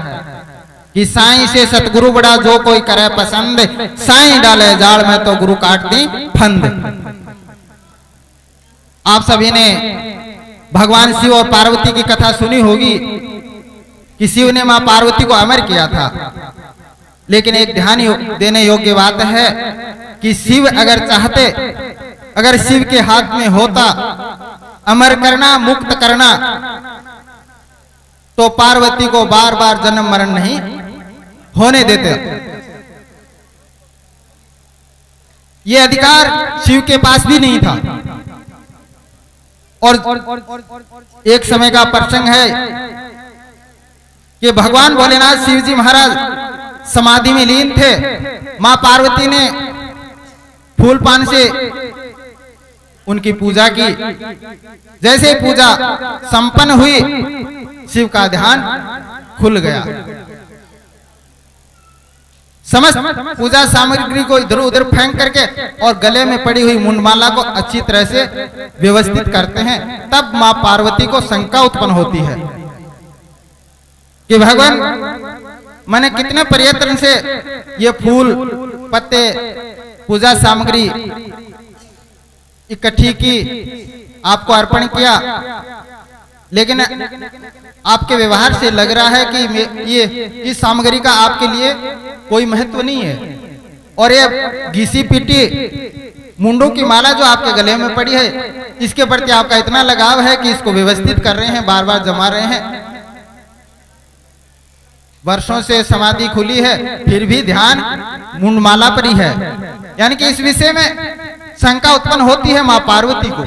कि साईं से सतगुरु बड़ा जो कोई करे पसंद, साईं डाले जाल में तो गुरु काट दी फंद। आप सभी ने भगवान शिव और पार्वती की कथा सुनी होगी कि शिव ने मां पार्वती को अमर किया था, लेकिन एक ध्यान देने योग्य बात है कि शिव अगर चाहते, अगर शिव के हाथ में होता अमर करना, मुक्त करना, तो पार्वती को बार बार जन्म मरण नहीं होने देते। ये अधिकार शिव के पास भी नहीं था। और एक समय का प्रसंग है कि भगवान भोलेनाथ शिव जी महाराज समाधि में लीन थे। मां पार्वती ने फूल पान से उनकी पूजा की। जैसे ही पूजा संपन्न हुई, शिव का ध्यान खुल गया। समस्त पूजा सामग्री को इधर उधर फेंक करके और गले में पड़ी हुई मुंडमाला को अच्छी तरह से व्यवस्थित करते हैं। तब मां पार्वती को शंका उत्पन्न होती है कि भगवान, मैंने कितने प्रयत्न से ये फूल पत्ते पूजा सामग्री इकट्ठी की, आपको अर्पण किया, लेकिन आपके व्यवहार से लग रहा है कि ये इस सामग्री का आपके लिए कोई महत्व नहीं है। और ये घिसी पीटी मुंडों की माला जो आपके गले में पड़ी है, इसके प्रति आपका इतना लगाव है कि इसको व्यवस्थित कर रहे हैं, बार बार जमा रहे हैं। वर्षों से समाधि खुली है, फिर भी ध्यान मुंडमाला पर ही है। यानी कि इस विषय में शंका उत्पन्न होती है मां पार्वती को।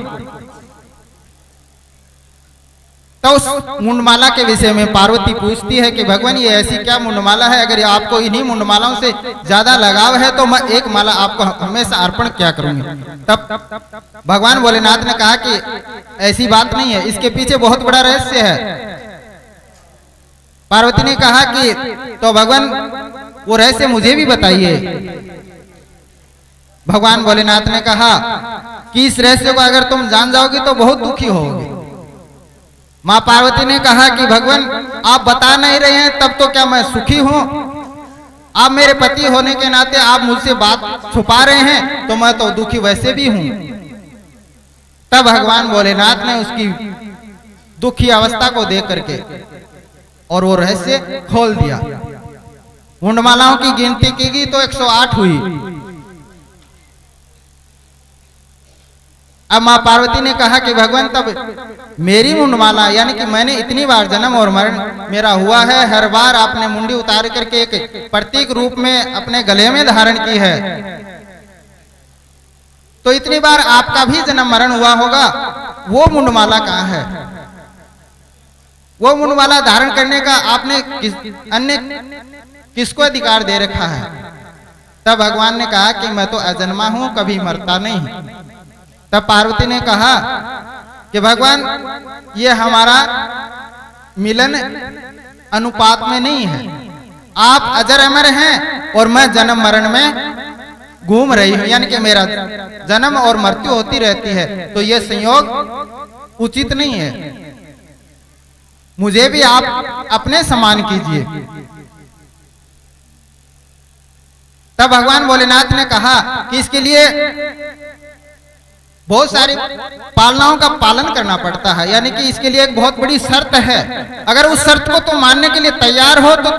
तो उस मुंडमाला के विषय में पार्वती पूछती है कि भगवान, ये ऐसी क्या मुंडमाला है? अगर आपको इन्हीं मुंडमालाओं से ज्यादा लगाव है तो मैं एक माला आपको हमेशा अर्पण क्या करूंगी। तब भगवान भोलेनाथ ने कहा कि ऐसी बात नहीं है, इसके पीछे बहुत बड़ा रहस्य है। पार्वती ने कहा कि तो भगवान वो रहस्य मुझे भी बताइए। भगवान भोलेनाथ ने कहा कि इस रहस्य को अगर तुम जान जाओगी तो बहुत दुखी होगी। मां पार्वती ने कहा कि भगवान, आप बता नहीं रहे हैं तब तो क्या मैं सुखी हूं? आप मेरे पति होने के नाते आप मुझसे बात छुपा रहे हैं तो मैं तो दुखी वैसे भी हूं। तब भगवान भोलेनाथ ने उसकी दुखी अवस्था को देख करके और वो रहस्य खोल दिया। मुंडमालाओं की गिनती की गई तो 108 हुई। अब मां पार्वती ने कहा कि भगवान, तब मेरी मुंडमाला, यानी कि मैंने इतनी बार जन्म और मरण मेरा हुआ है, हर बार आपने मुंडी उतार करके एक प्रतीक रूप में अपने गले में धारण की है, तो इतनी बार आपका भी जन्म मरण हुआ होगा, वो मुंडमाला कहाँ है? वो मुंडमाला धारण करने का आपने अन्य किसको अधिकार दे रखा है? तब भगवान ने कहा कि मैं तो अजन्मा हूं, कभी मरता नहीं। तब पार्वती ने कहा कि भगवान, ये हमारा मिलन अनुपात में नहीं है। आप अजर अमर हैं और मैं जन्म मरण में घूम रही हूं, यानी कि मेरा जन्म और मृत्यु होती रहती है, तो ये संयोग उचित नहीं है। मुझे भी आप अपने समान कीजिए। तब भगवान भोलेनाथ ने कहा कि इसके लिए बहुत सारी पालनाओं का पालन करना पड़ता है, यानी कि इसके लिए एक बहुत बड़ी शर्त है। अगर उस शर्त को तुम मानने के लिए तैयार हो तो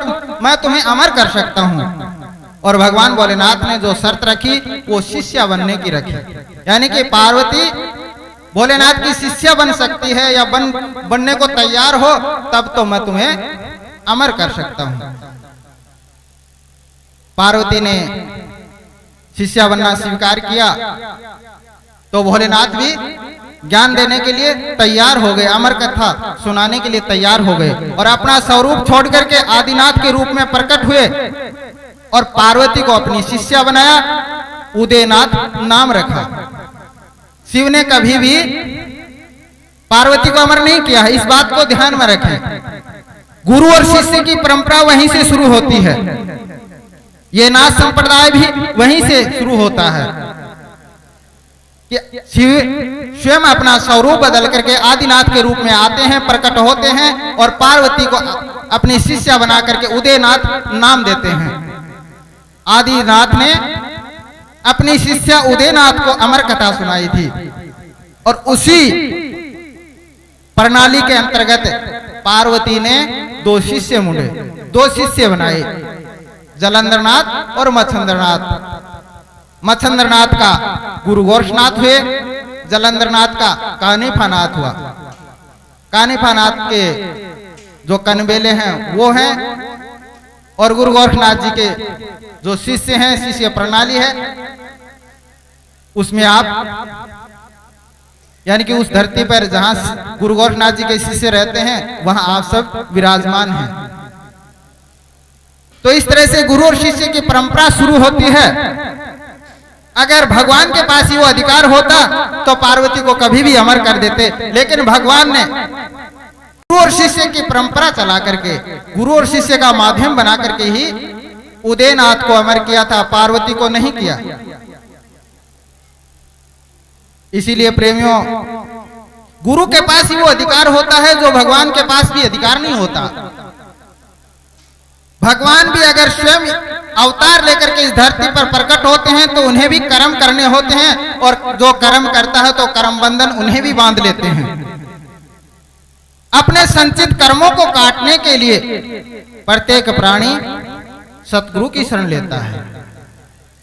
मैं तुम्हें अमर कर सकता हूं। और भगवान भोलेनाथ ने जो शर्त रखी वो शिष्या बनने की रखी, यानी कि पार्वती भोलेनाथ की शिष्या बन सकती है या बनने को तैयार हो तब तो मैं तुम्हें अमर कर सकता हूं। पार्वती ने शिष्या बनना स्वीकार किया तो भोलेनाथ भी ज्ञान देने के लिए तैयार हो गए, अमर कथा सुनाने के लिए तैयार हो गए और अपना स्वरूप छोड़ करके आदिनाथ के रूप में प्रकट हुए और पार्वती को अपनी शिष्या बनाया, उदयनाथ नाम रखा। शिव ने कभी भी पार्वती को अमर नहीं किया है, इस बात को ध्यान में रखें। गुरु और शिष्य की परंपरा वहीं से शुरू होती है। ये नाथ संप्रदाय भी वहीं से शुरू होता है कि शिव स्वयं अपना स्वरूप बदल करके आदिनाथ के रूप में आते हैं, प्रकट होते हैं और पार्वती को अपनी शिष्या बना करके उदयनाथ नाम देते हैं। आदिनाथ ने अपनी शिष्या उदयनाथ को अमर कथा सुनाई थी और उसी प्रणाली के अंतर्गत पार्वती ने दो शिष्य बनाए, जलंधरनाथ और मच्छंद्रनाथ। मच्छंद्रनाथ का गुरु गोरक्षनाथ हुए, जलंधरनाथ का कानिफानाथ हुआ। कानिफानाथ के जो कनबेले हैं वो हैं और गुरु गोरक्षनाथ जी के जो शिष्य हैं, शिष्य प्रणाली है, उसमें आप यानी कि उस धरती पर जहां गुरु गोरक्षनाथ जी के शिष्य रहते हैं वहां आप सब विराजमान हैं। तो इस तरह से गुरु और शिष्य की परंपरा शुरू होती है। अगर भगवान के पास ही वो अधिकार होता तो पार्वती को कभी भी अमर कर देते, लेकिन भगवान ने गुरु और शिष्य की परंपरा चला करके, गुरु और शिष्य का माध्यम बना करके ही उदयनाथ को अमर किया था, पार्वती को नहीं किया। इसीलिए प्रेमियों, गुरु के पास ही वो अधिकार होता है जो भगवान के पास भी अधिकार नहीं होता। भगवान भी अगर स्वयं अवतार लेकर के इस धरती पर प्रकट होते हैं तो उन्हें भी कर्म करने होते हैं, और जो कर्म करता है तो कर्म बंधन उन्हें भी बांध लेते हैं। अपने संचित कर्मों को काटने के लिए प्रत्येक प्राणी सतगुरु की शरण लेता है।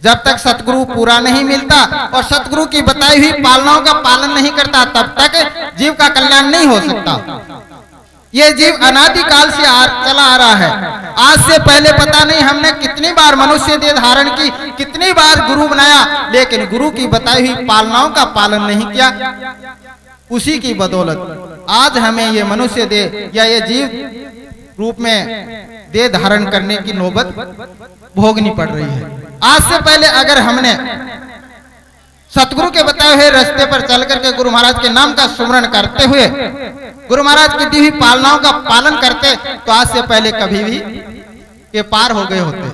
जब तक सतगुरु पूरा नहीं मिलता और सतगुरु की बताई हुई पालनाओं का पालन नहीं करता, तब तक जीव का कल्याण नहीं हो सकता। ये जीव अनादिकाल से चला आ रहा है। आज से पहले पता नहीं हमने कितनी बार मनुष्य देह धारण की, कितनी बार गुरु बनाया, लेकिन गुरु की बताई हुई पालनाओं का पालन नहीं किया। उसी की बदौलत आज हमें ये मनुष्य देह या ये जीव रूप में देह धारण करने की नौबत भोगनी पड़ रही है। आज से पहले अगर हमने सतगुरु के बताए हुए रास्ते पर चल करके गुरु महाराज के नाम का सुमरण करते हुए गुरु महाराज की दी हुई पालनाओं का पालन करते तो आज से पहले कभी भी के पार हो गए होते।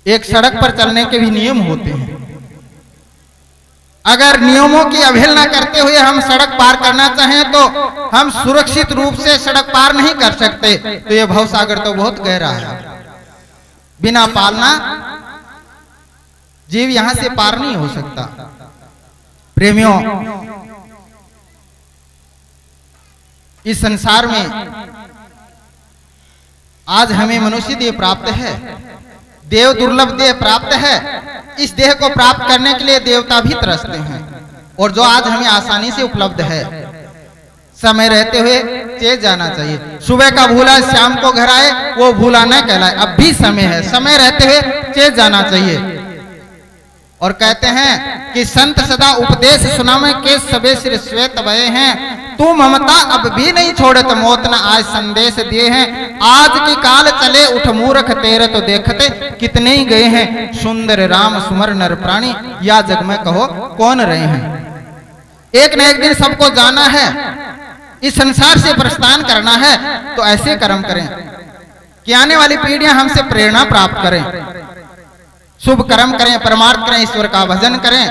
एक सड़क पर चलने के भी नियम होते हैं। अगर नियमों की अवहेलना करते हुए हम सड़क पार करना चाहें तो हम सुरक्षित रूप से सड़क पार नहीं कर सकते। तो ये भवसागर तो बहुत गहरा है। बिना पालना जीव यहां से पार नहीं हो सकता। प्रेमियों, इस संसार में आज हमें मनुष्य देह प्राप्त है, देव दुर्लभ देह प्राप्त है। इस देह को प्राप्त करने के लिए देवता भी तरसते हैं, और जो आज हमें आसानी से उपलब्ध है। समय रहते हुए चेत जाना चाहिए। सुबह का भूला शाम को घर आए, वो भूला न कहलाए। अब भी समय है, समय रहते हुए चेत जाना चाहिए। और कहते हैं कि संत सदा उपदेश सुनावे के सबे सिर श्वेत भये हैं। तू ममता अब भी नहीं छोड़े तो मौत न आज संदेश दिए हैं। आज की काल चले उठ मूर्ख तेरे तो देखते कितने ही गए हैं। सुंदर राम सुमर नर प्राणी या जग में कहो कौन रहे हैं। एक न एक दिन सबको जाना है, इस संसार से प्रस्थान करना है। तो ऐसे कर्म करें कि आने वाली पीढ़ियां हमसे प्रेरणा प्राप्त करें। शुभ कर्म करें, परमार्थ करें, ईश्वर का भजन करें।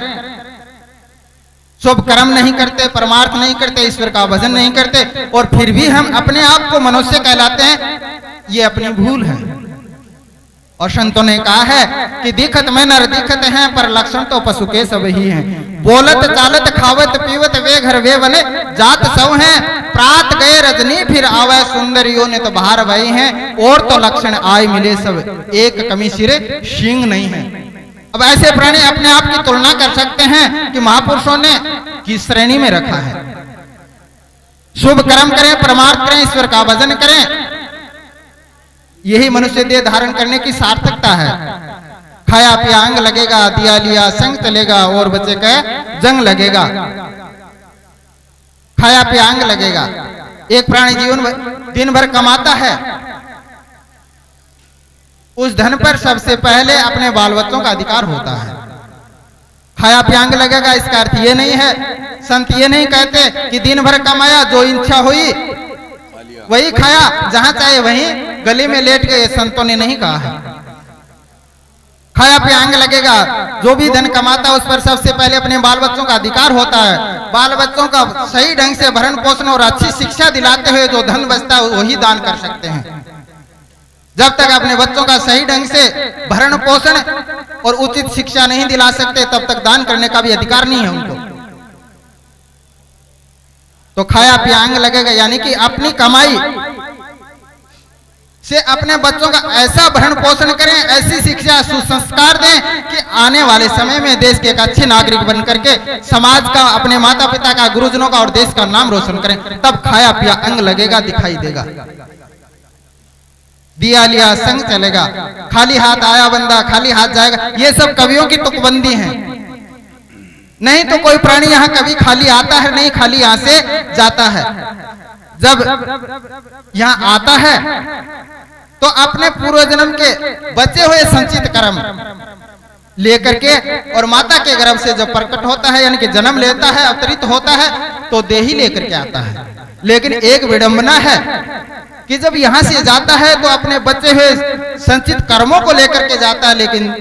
शुभ कर्म नहीं करते, परमार्थ नहीं करते, ईश्वर का भजन नहीं करते, और फिर भी हम अपने आप को मनुष्य कहलाते हैं। ये अपनी भूल है। और संतों ने कहा है कि दिखत में नर दिखत हैं, पर लक्षण तो पशु के सब ही हैं। बोलत चालत खावत पीवत वे घर वे बने जात सौ हैं। प्रात गए रजनी फिर आवे सुंदरियों ने तो बाहर भई हैं। और तो लक्षण आय मिले सब, एक कमी सिरे शींग नहीं है। अब ऐसे प्राणी अपने आप की तुलना कर सकते हैं कि महापुरुषों ने किस श्रेणी में रखा है। शुभ कर्म करें, परमार्थ करें, ईश्वर का भजन करें। यही मनुष्य देह धारण करने की सार्थकता है। खाया पिया अंग लगेगा, दिया लिया संग चलेगा, और बच्चे का जंग लगेगा। खाया पिया अंग लगेगा। एक प्राणी जीवन दिन भर कमाता है, उस धन पर सबसे पहले अपने बाल बच्चों का अधिकार होता है। खाया पिया अंग लगेगा, इसका अर्थ ये नहीं है, संत ये नहीं कहते कि दिन भर कमाया, जो इच्छा हुई वही खाया, जहां चाहे वहीं गले में लेट गए। संतों ने नहीं कहा है। खाया पिया अंग लगेगा। जो भी धन कमाता है उस पर सबसे पहले अपने बाल बच्चों का अधिकार होता है। बाल बच्चों का सही ढंग से भरण पोषण और अच्छी शिक्षा दिलाते हुए जो धन बचता है वही दान कर सकते हैं। जब तक अपने बच्चों का सही ढंग से भरण पोषण और उचित शिक्षा नहीं दिला सकते तब तक दान करने का भी अधिकार नहीं है उनको। तो खाया पिया अंग लगेगा, यानी कि अपनी कमाई से अपने बच्चों का ऐसा भरण पोषण करें, ऐसी शिक्षा सुसंस्कार दें कि आने वाले समय में देश के एक अच्छे नागरिक बन करके समाज का, अपने माता पिता का, गुरुजनों का और देश का नाम रोशन करें। तब खाया पिया अंग लगेगा, दिखाई देगा। दिया लिया संग चलेगा, खाली हाथ आया बंदा खाली हाथ जाएगा, ये सब कवियों की तुकबंदी है। नहीं तो कोई प्राणी यहाँ कभी खाली आता है नहीं, खाली यहाँ से जाता है। जब यहाँ आता है तो अपने पूर्व जन्म के बचे हुए संचित कर्म लेकर के और माता के गर्भ से जब प्रकट होता है, यानी कि जन्म लेता है, अवतरित होता है, तो देही लेकर के आता है। लेकिन एक विडंबना है कि जब यहाँ से जाता है तो अपने बचे हुए संचित कर्मों को लेकर के जाता है, लेकिन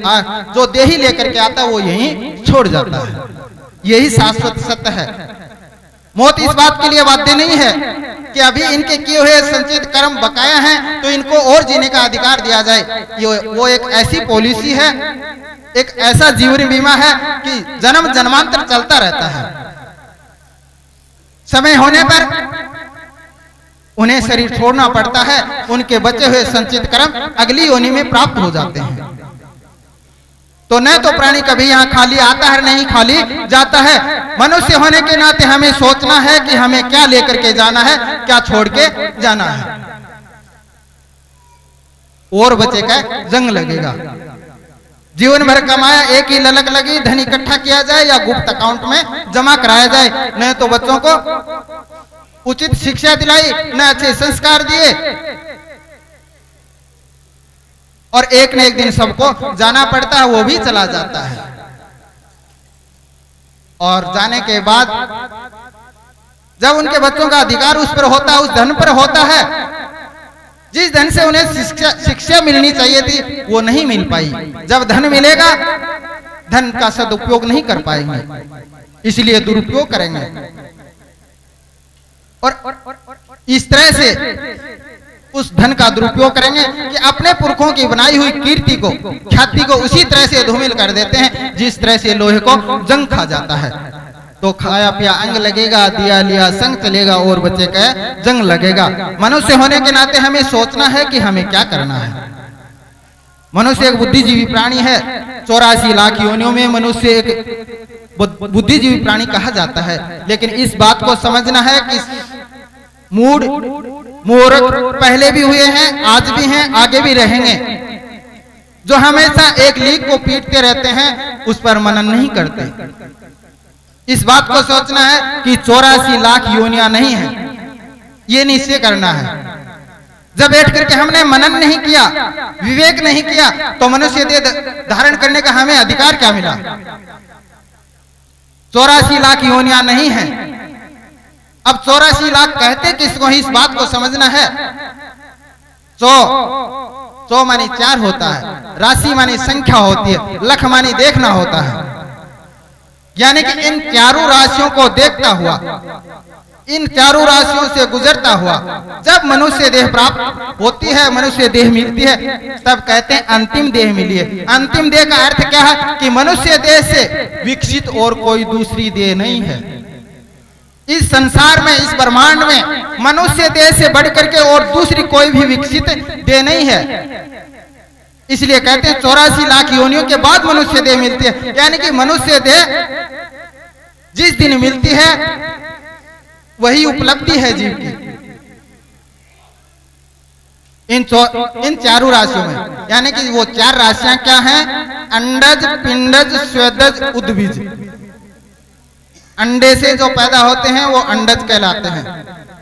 जो देही लेकर के आता है वो यहीं छोड़ जाता है। यही शाश्वत सत्य है। मौत इस बात के लिए बाध्य नहीं है कि अभी इनके किए हुए संचित कर्म बकाया हैं तो इनको और जीने का अधिकार दिया जाए। वो एक ऐसी पॉलिसी है, एक ऐसा जीवन बीमा है कि जन्म जन्मांतर चलता रहता है। समय होने पर उन्हें शरीर छोड़ना पड़ता है, उनके बचे हुए संचित कर्म अगली योनि में प्राप्त हो जाते हैं। तो न तो प्राणी कभी यहाँ खाली आता है नहीं खाली जाता है। मनुष्य होने के नाते हमें सोचना है कि हमें क्या लेकर के जाना है, क्या छोड़ के जाना है। और बचे का जंग लगेगा। जीवन भर कमाया, एक ही ललक लगी, धन इकट्ठा किया जाए या गुप्त अकाउंट में जमा कराया जाए। न तो बच्चों को उचित शिक्षा दिलाई, न अच्छे संस्कार दिए, और एक न एक दिन सबको जाना पड़ता है, वो भी चला जाता है। और जाने के बाद जब उनके बच्चों का अधिकार उस पर होता है, उस धन पर होता है, जिस धन से उन्हें शिक्षा मिलनी चाहिए थी वो नहीं मिल पाई। जब धन मिलेगा, धन का सदुपयोग नहीं कर पाएंगे, इसलिए दुरुपयोग करेंगे। और इस तरह से उस धन का दुरुपयोग करेंगे कि अपने पुरखों की बनाई हुई कीर्ति को, ख्याति को उसी तरह से धूमिल कर देते हैं जिस तरह से लोहे को जंग खा जाता है। तो खाया पिया अंग लगेगा, दिया लिया संग चलेगा, और बच्चे का जंग लगेगा। मनुष्य होने के नाते हमें सोचना है कि हमें क्या करना है। मनुष्य एक बुद्धिजीवी प्राणी है। 84 लाख योनियों में मनुष्य एक बुद्धिजीवी प्राणी कहा जाता है। लेकिन इस बात को समझना है कि मूढ़ मूर्ख पहले भी हुए हैं, आज भी हैं, आगे भी रहेंगे। जो हमेशा एक लीक को पीटते रहते हैं उस पर मनन नहीं करते। इस बात को सोचना है कि 84 लाख योनियां नहीं है, ये निश्चय करना है। जब बैठ करके हमने मनन नहीं किया, विवेक नहीं किया, तो मनुष्य देह धारण करने का हमें अधिकार क्या मिला? 84 लाख योनियां नहीं है। अब 84 लाख कहते किसको ही, इस बात को समझना है। 100 मानी 4 होता है, राशि मानी संख्या होती है, लख मानी देखना होता है। यानी कि इन चारों राशियों को देखता हुआ, इन चारों राशियों से गुजरता हुआ जब मनुष्य देह प्राप्त होती है, मनुष्य देह मिलती है, तब कहते हैं अंतिम देह मिली है। अंतिम देह का अर्थ क्या है कि मनुष्य देह से विकसित और कोई दूसरी देह नहीं है। इस संसार में, इस ब्रह्मांड में मनुष्य देह से बढ़ करके और दूसरी कोई भी विकसित देह नहीं है। इसलिए कहते हैं 84 लाख योनियों के बाद मनुष्य देह मिलती है। यानी कि मनुष्य देह जिस दिन मिलती है वही उपलब्धि है जीव की। इन चारों राशियों में, यानी कि वो 4 राशियां क्या हैं? अंडज, पिंडज, स्वेदज, उद्भिज। अंडे से जो पैदा होते हैं वो अंडज कहलाते हैं,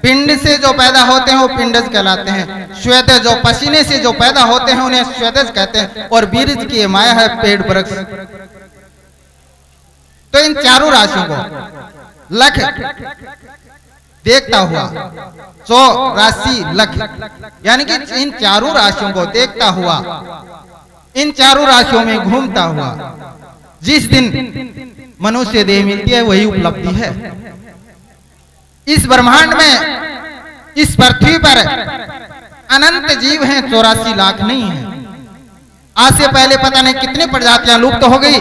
पिंड से जो पैदा होते हैं वो पिंडज कहलाते हैं, श्वेतज जो पसीने से जो पैदा होते हैं उन्हें श्वेतज कहते हैं, और बीरज की माया है पेड़ वृक्ष। तो इन चारों राशियों को लख देखता हुआ, 100 राशि लख, यानी कि इन चारों राशियों को देखता हुआ इन चारों राशियों में घूमता हुआ जिस दिन मनुष्य देह मिलती है वही उपलब्धि है। इस ब्रह्मांड में, इस पृथ्वी पर अनंत जीव हैं, 84 लाख नहीं है। आज से पहले पता नहीं कितनी प्रजातियां लुप्त हो गई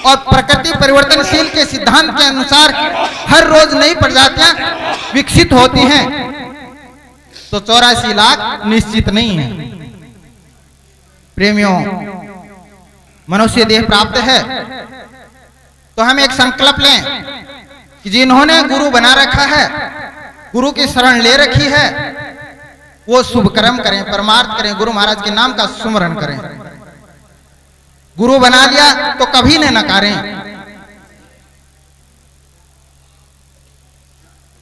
और प्रकृति परिवर्तनशील के सिद्धांत के अनुसार हर रोज नई प्रजातियां विकसित होती हैं, तो 84 लाख निश्चित नहीं है। प्रेमियों, मनुष्य देह प्राप्त है तो हम एक संकल्प लें कि जिन्होंने गुरु बना रखा है, गुरु की शरण ले रखी है, वो शुभ कर्म करें, परमार्थ करें, गुरु महाराज के नाम का सुमरण करें। गुरु बना लिया तो कभी न नकारें।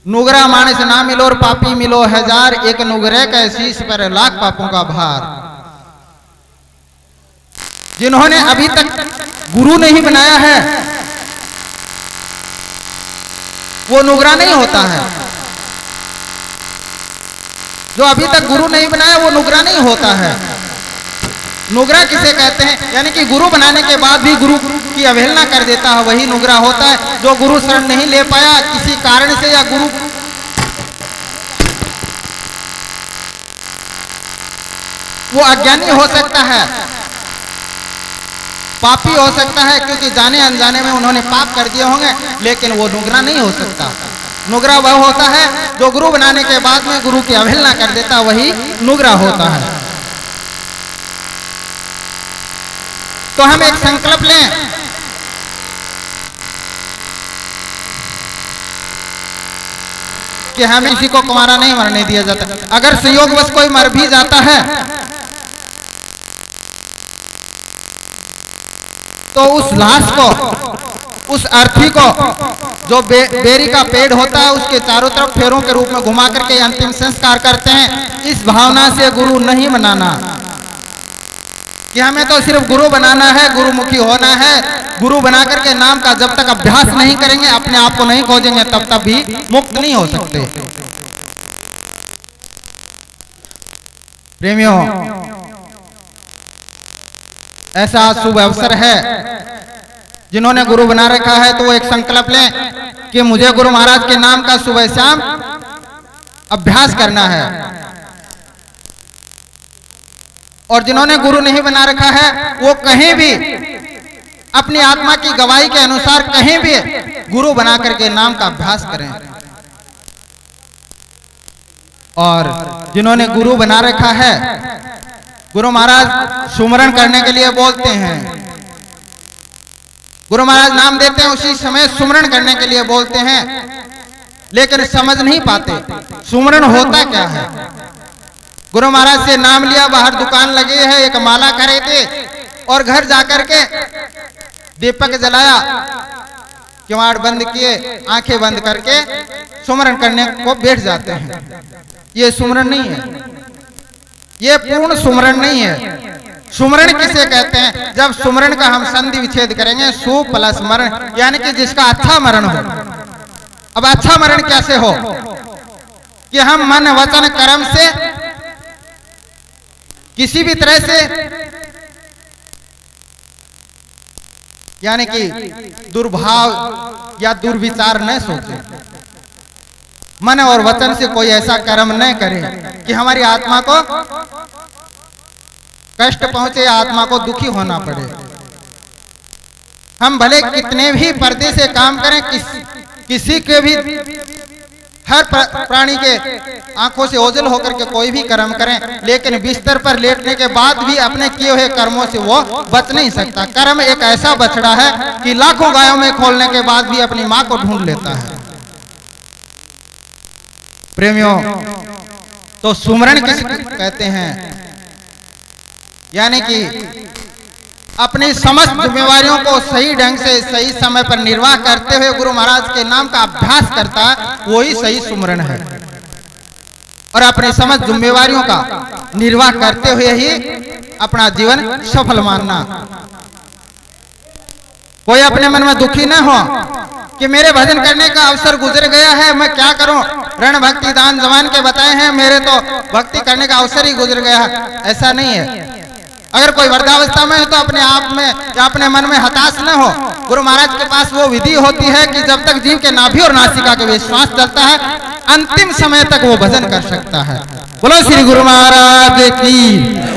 नुगरा मानस ना मिलो और पापी मिलो हजार, एक नुगरे का शीश पर लाख पापों का भार। जिन्होंने अभी तक गुरु नहीं बनाया है वो नुगरा नहीं होता है। जो अभी तक गुरु नहीं बनाया वो नुगरा नहीं होता है। नुगरा किसे कहते हैं? यानी कि गुरु बनाने के बाद भी गुरु की अवहेलना कर देता है, वही नुगरा होता है। जो गुरु शरण नहीं ले पाया किसी कारण से, या गुरु वो अज्ञानी हो सकता है, पापी हो सकता है, क्योंकि जाने अनजाने में उन्होंने पाप कर दिए होंगे, लेकिन वो नुगरा नहीं हो सकता। नुगरा वह होता है जो गुरु बनाने के बाद में गुरु की अवहेलना कर देता, वही नुगरा होता है। तो हम एक संकल्प लें कि हमें किसी को कुंवारा नहीं मरने दिया जाता। अगर संयोगवश कोई मर भी जाता है तो उस लाश को, उस अर्थी को, जो बेरी का पेड़ होता है, उसके चारों तरफ फेरों के रूप में घुमा करके अंतिम संस्कार करते हैं। इस भावना से गुरु नहीं बनाना कि हमें तो सिर्फ गुरु बनाना है, गुरुमुखी होना है। गुरु बना करके नाम का जब तक अभ्यास नहीं करेंगे, अपने आप को नहीं खोजेंगे, तब तक भी मुक्त नहीं हो सकते। प्रेमियों, ऐसा शुभ अवसर है, जिन्होंने गुरु बना रखा है तो वो एक संकल्प लें कि मुझे गुरु महाराज के नाम का सुबह शाम अभ्यास करना है। और जिन्होंने गुरु नहीं बना रखा है वो कहीं भी अपनी आत्मा की गवाही के अनुसार कहीं भी गुरु बना करके नाम का अभ्यास करें। और जिन्होंने गुरु बना रखा है, गुरु महाराज सुमरण करने के लिए बोलते हैं, गुरु महाराज नाम देते हैं, उसी समय सुमरण करने के लिए बोलते हैं, लेकिन समझ नहीं पाते सुमरण होता क्या है। गुरु महाराज से नाम लिया, बाहर दुकान लगी है, एक माला करे थे और घर जाकर के दीपक जलाया, किवाड़ बंद किए, आंखें बंद करके सुमरण करने को बैठ जाते हैं। ये सुमरण नहीं है, ये पूर्ण सुमरण नहीं है। सुमरण किसे कहते हैं? जब सुमरण का हम संधि विच्छेद करेंगे, सु प्लस मरण, यानी कि जिसका अच्छा मरण हो। अब अच्छा मरण कैसे हो? कि हम मन वचन कर्म से किसी भी तरह से, यानी कि दुर्भाव या दुर्विचार न सोचे, मन और वचन से कोई ऐसा कर्म न करें कि हमारी आत्मा को कष्ट पहुंचे या आत्मा को दुखी होना पड़े। हम भले कितने भी पर्दे से काम करें, किसी के भी, हर प्राणी के आंखों से ओझल होकर के कोई भी कर्म करें, लेकिन बिस्तर पर लेटने के बाद भी अपने किए हुए कर्मों से वो बच नहीं सकता। कर्म एक ऐसा बछड़ा है कि लाखों गायों में खोलने के बाद भी अपनी मां को ढूंढ लेता है। प्रेमियों, तो सुमरण किसे कहते हैं? यानी कि अपनी समस्त जिम्मेवारियों को सही ढंग से सही समय पर निर्वाह करते हुए गुरु महाराज के नाम का अभ्यास करता है, वही सही सुमरण है। और अपनी समस्त जिम्मेवारियों का निर्वाह करते हुए ही अपना जीवन सफल मानना। कोई अपने मन में दुखी ना हो कि मेरे भजन करने का अवसर गुजर गया है, मैं क्या करूं। रण भक्ति दान जमान के बताए हैं, मेरे तो भक्ति करने का अवसर ही गुजर गया है। ऐसा नहीं है। अगर कोई वृद्धावस्था में है तो अपने आप में या अपने मन में हताश न हो। गुरु महाराज के पास वो विधि होती है कि जब तक जीव के नाभि और नासिका के विश्वास चलता है, अंतिम समय तक वो भजन कर सकता है। बोलो श्री गुरु महाराज की।